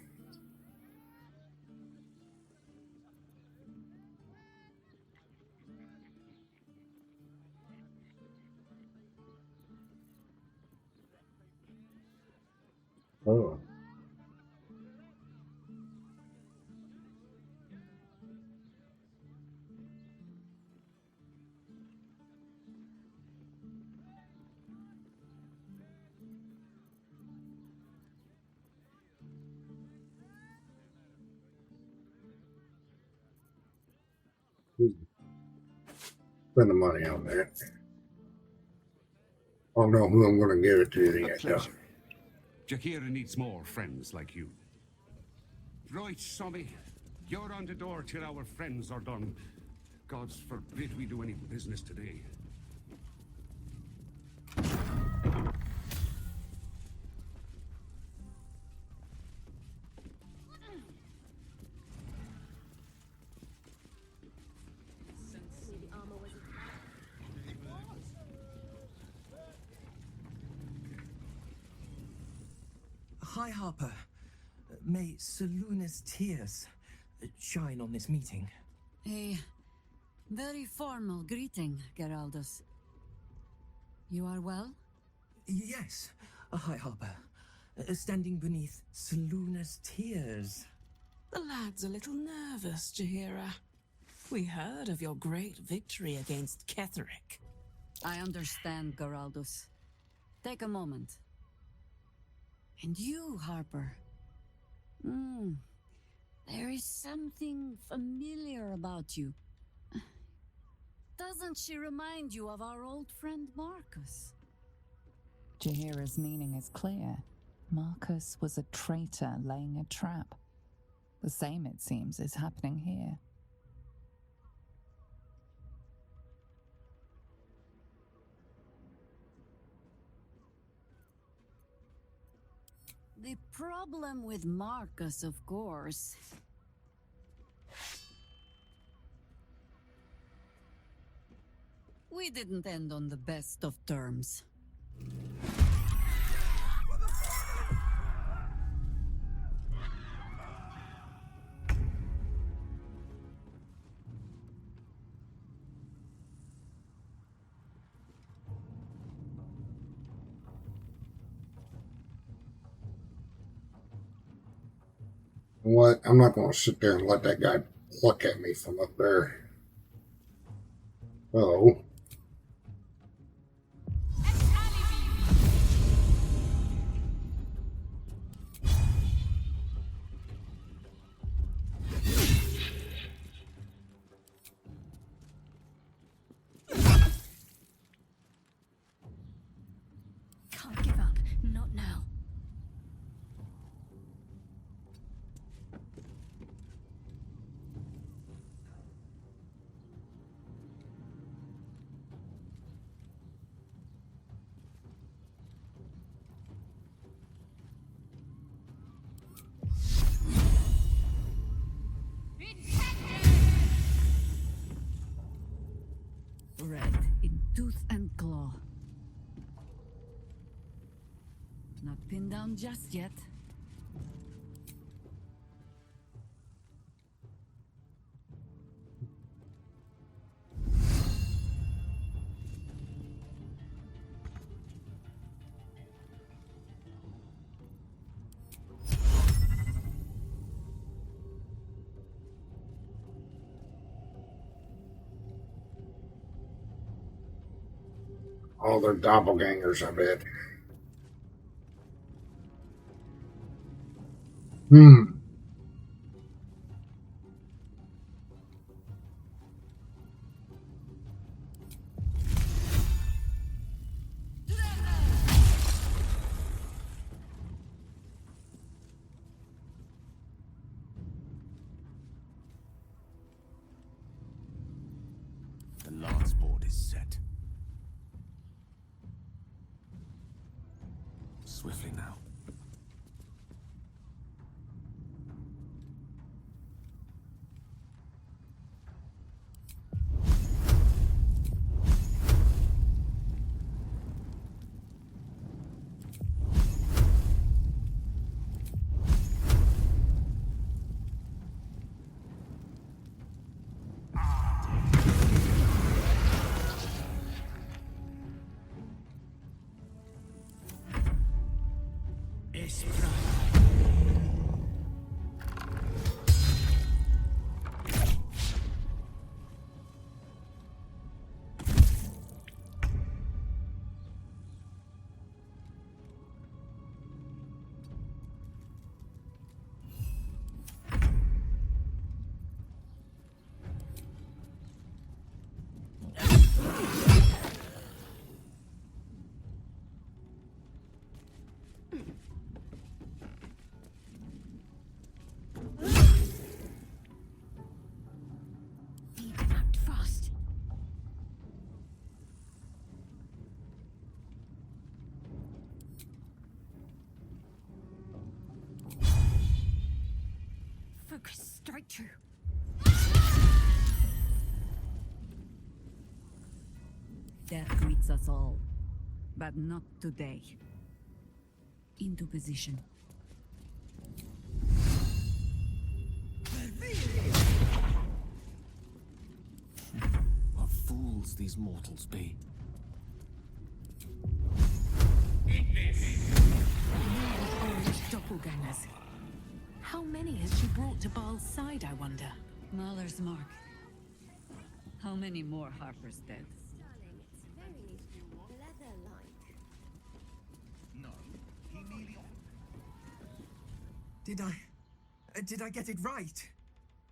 Oh. Spend the money on that. I don't know who I'm going to give it to yet, though. Jaheira needs more friends like you. Right, Sommy. You're on the door till our friends are done. God's forbid we do any business today. Hi, Harper. May Seluna's tears shine on this meeting. A very formal greeting, Geraldus. You are well? Yes. Hi, Harper. Standing beneath Seluna's tears. The lad's a little nervous, Jaheira. We heard of your great victory against Ketheric. I understand, Geraldus. Take a moment. And you, Harper. There is something familiar about you. Doesn't she remind you of our old friend Marcus? Jaheira's meaning is clear. Marcus was a traitor laying a trap. The same, it seems, is happening here. The problem with Marcus, of course. We didn't end on the best of terms. What? I'm not going to sit there and let that guy pluck at me from up there. Oh. Can't give up. Not now. Red in tooth and claw. Not pinned down just yet. All their doppelgangers, I bet. The lance board is set. Swiftly now. Need to act fast. Focus straight through. Death greets us all, but not today. Into position. What fools these mortals be. Orange doppelgangers. How many has she brought to Baal's side, I wonder? Mahler's mark. How many more Harpers dead? Darling, it's very leather-like. No, he nearly... Did I get it right?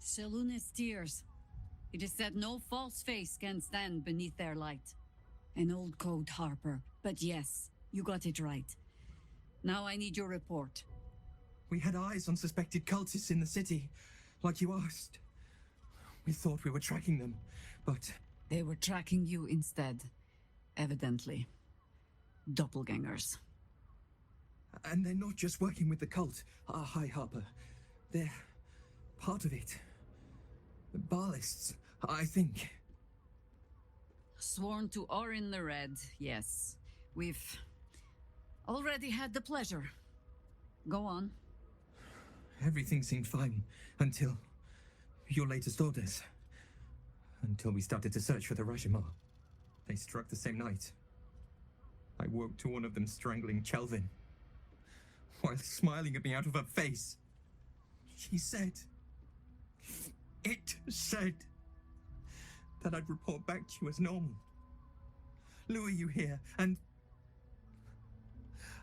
Shaluna's tears. It is said no false face can stand beneath their light. An old code, Harper. But yes, you got it right. Now I need your report. We had eyes on suspected cultists in the city, like you asked. We thought we were tracking them, but... They were tracking you instead, evidently. Doppelgangers. And they're not just working with the cult. Hi, Harper. They're part of it. The Baalists, I think. Sworn to Orin the Red, yes. We've already had the pleasure. Go on. Everything seemed fine until your latest orders. Until we started to search for the Rajamar. They struck the same night. I woke to one of them strangling Chelvin, while smiling at me out of her face. She said... It said... that I'd report back to you as normal. Lure you here, and...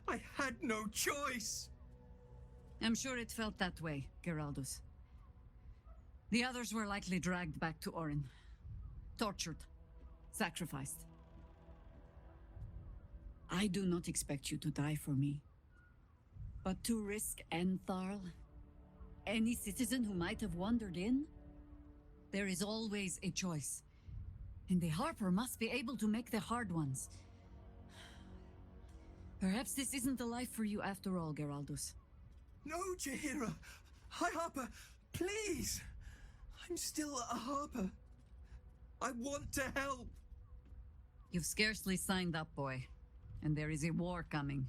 I had no choice! I'm sure it felt that way, Geraldus. The others were likely dragged back to Orin. Tortured. Sacrificed. I do not expect you to die for me. But to risk Entharl, any citizen who might have wandered in, there is always a choice. And the Harper must be able to make the hard ones. Perhaps this isn't the life for you after all, Geraldus. No, Jaheira! Hi, Harper! Please! I'm still a Harper. I want to help! You've scarcely signed up, boy. And there is a war coming.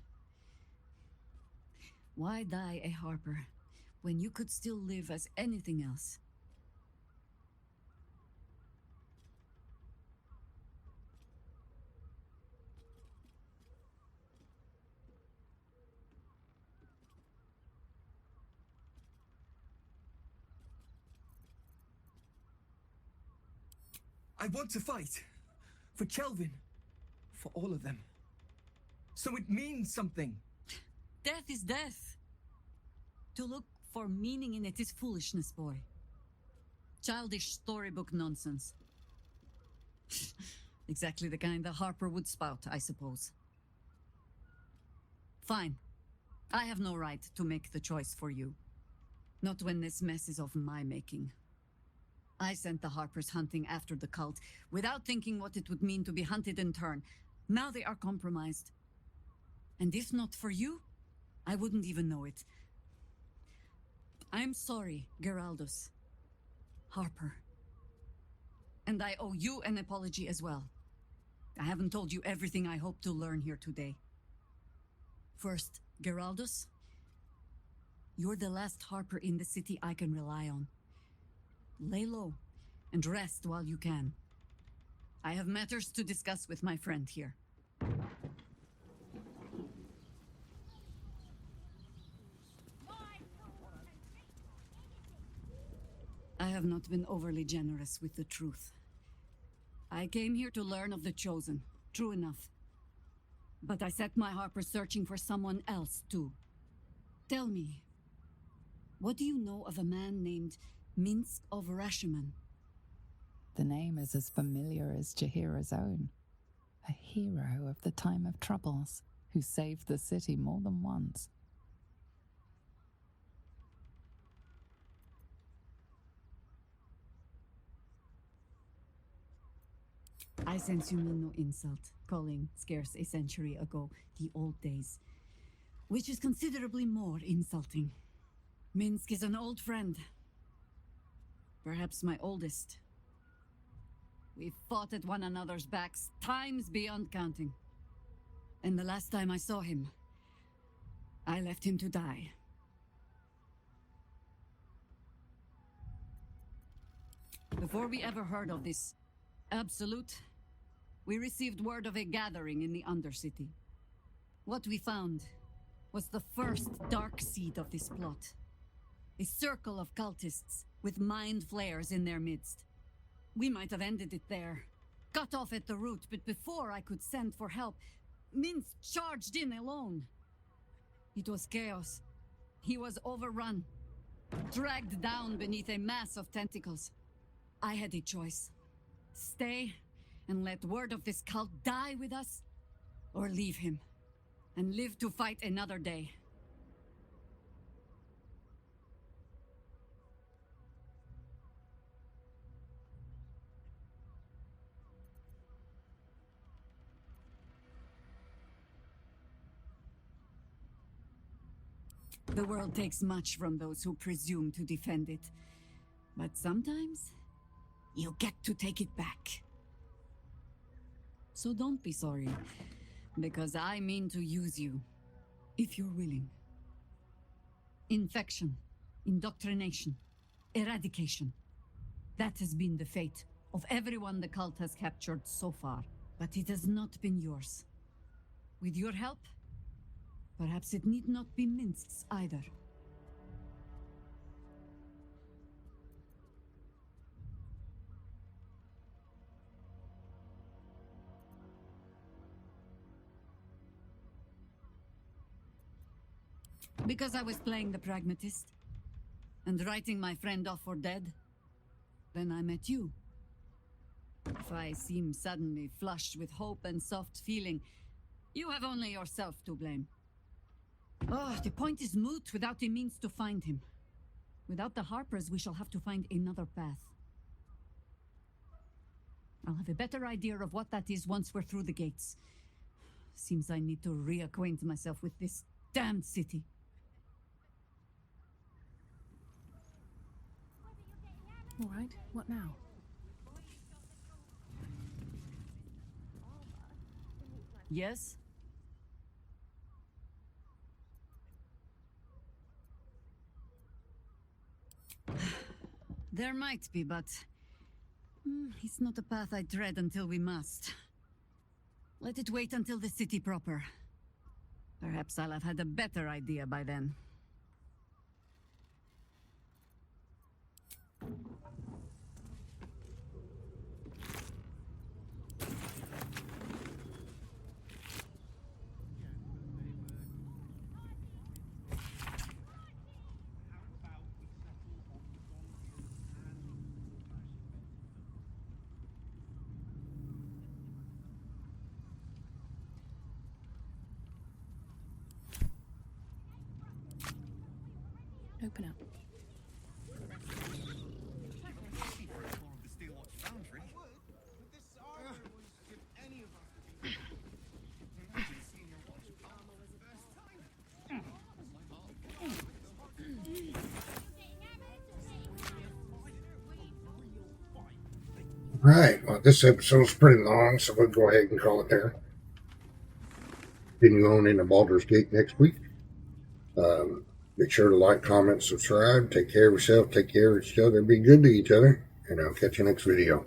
Why die a Harper when you could still live as anything else? I want to fight. For Chelvin. For all of them. So it means something. Death is death. To look for meaning in it is foolishness, boy. Childish storybook nonsense. Exactly the kind the Harper would spout, I suppose. Fine. I have no right to make the choice for you. Not when this mess is of my making. I sent the Harpers hunting after the cult, without thinking what it would mean to be hunted in turn. Now they are compromised. And if not for you, I wouldn't even know it. I'm sorry, Geraldus. Harper. And I owe you an apology as well. I haven't told you everything I hope to learn here today. First, Geraldus, you're the last Harper in the city I can rely on. Lay low and rest while you can. I have matters to discuss with my friend here. I have not been overly generous with the truth. I came here to learn of the Chosen, true enough. But I set my Harper searching for someone else, too. Tell me, what do you know of a man named Minsk of Rashiman? The name is as familiar as Jaheira's own. A hero of the time of troubles, who saved the city more than once. I sense you mean no insult, calling scarce a century ago the old days, which is considerably more insulting. Minsk is an old friend. Perhaps my oldest. We've fought at one another's backs times beyond counting. And the last time I saw him, I left him to die. Before we ever heard of this Absolute, we received word of a gathering in the Undercity. What we found was the first dark seed of this plot. A circle of cultists with mind flayers in their midst. We might have ended it there, cut off at the root, but before I could send for help, Mince charged in alone. It was chaos. He was overrun, dragged down beneath a mass of tentacles. I had a choice. Stay and let word of this cult die with us, or leave him and live to fight another day. The world takes much from those who presume to defend it. But sometimes, you get to take it back. So don't be sorry, because I mean to use you, if you're willing. Infection, indoctrination, eradication. That has been the fate of everyone the cult has captured so far, but it has not been yours. With your help, perhaps it need not be Mince's either. Because I was playing the pragmatist and writing my friend off for dead, then I met you. If I seem suddenly flushed with hope and soft feeling, you have only yourself to blame. Oh, the point is moot without a means to find him. Without the Harpers, we shall have to find another path. I'll have a better idea of what that is once we're through the gates. Seems I need to reacquaint myself with this damned city. All right, what now? Yes? There might be, but it's not a path I tread until we must. Let it wait until the city proper. Perhaps I'll have had a better idea by then. Open up. Right, well, this episode's pretty long, so we'll go ahead and call it there. Continue on into Baldur's Gate next week. Be sure to like, comment, subscribe. Take care of yourself, take care of each other, be good to each other, and I'll catch you next video.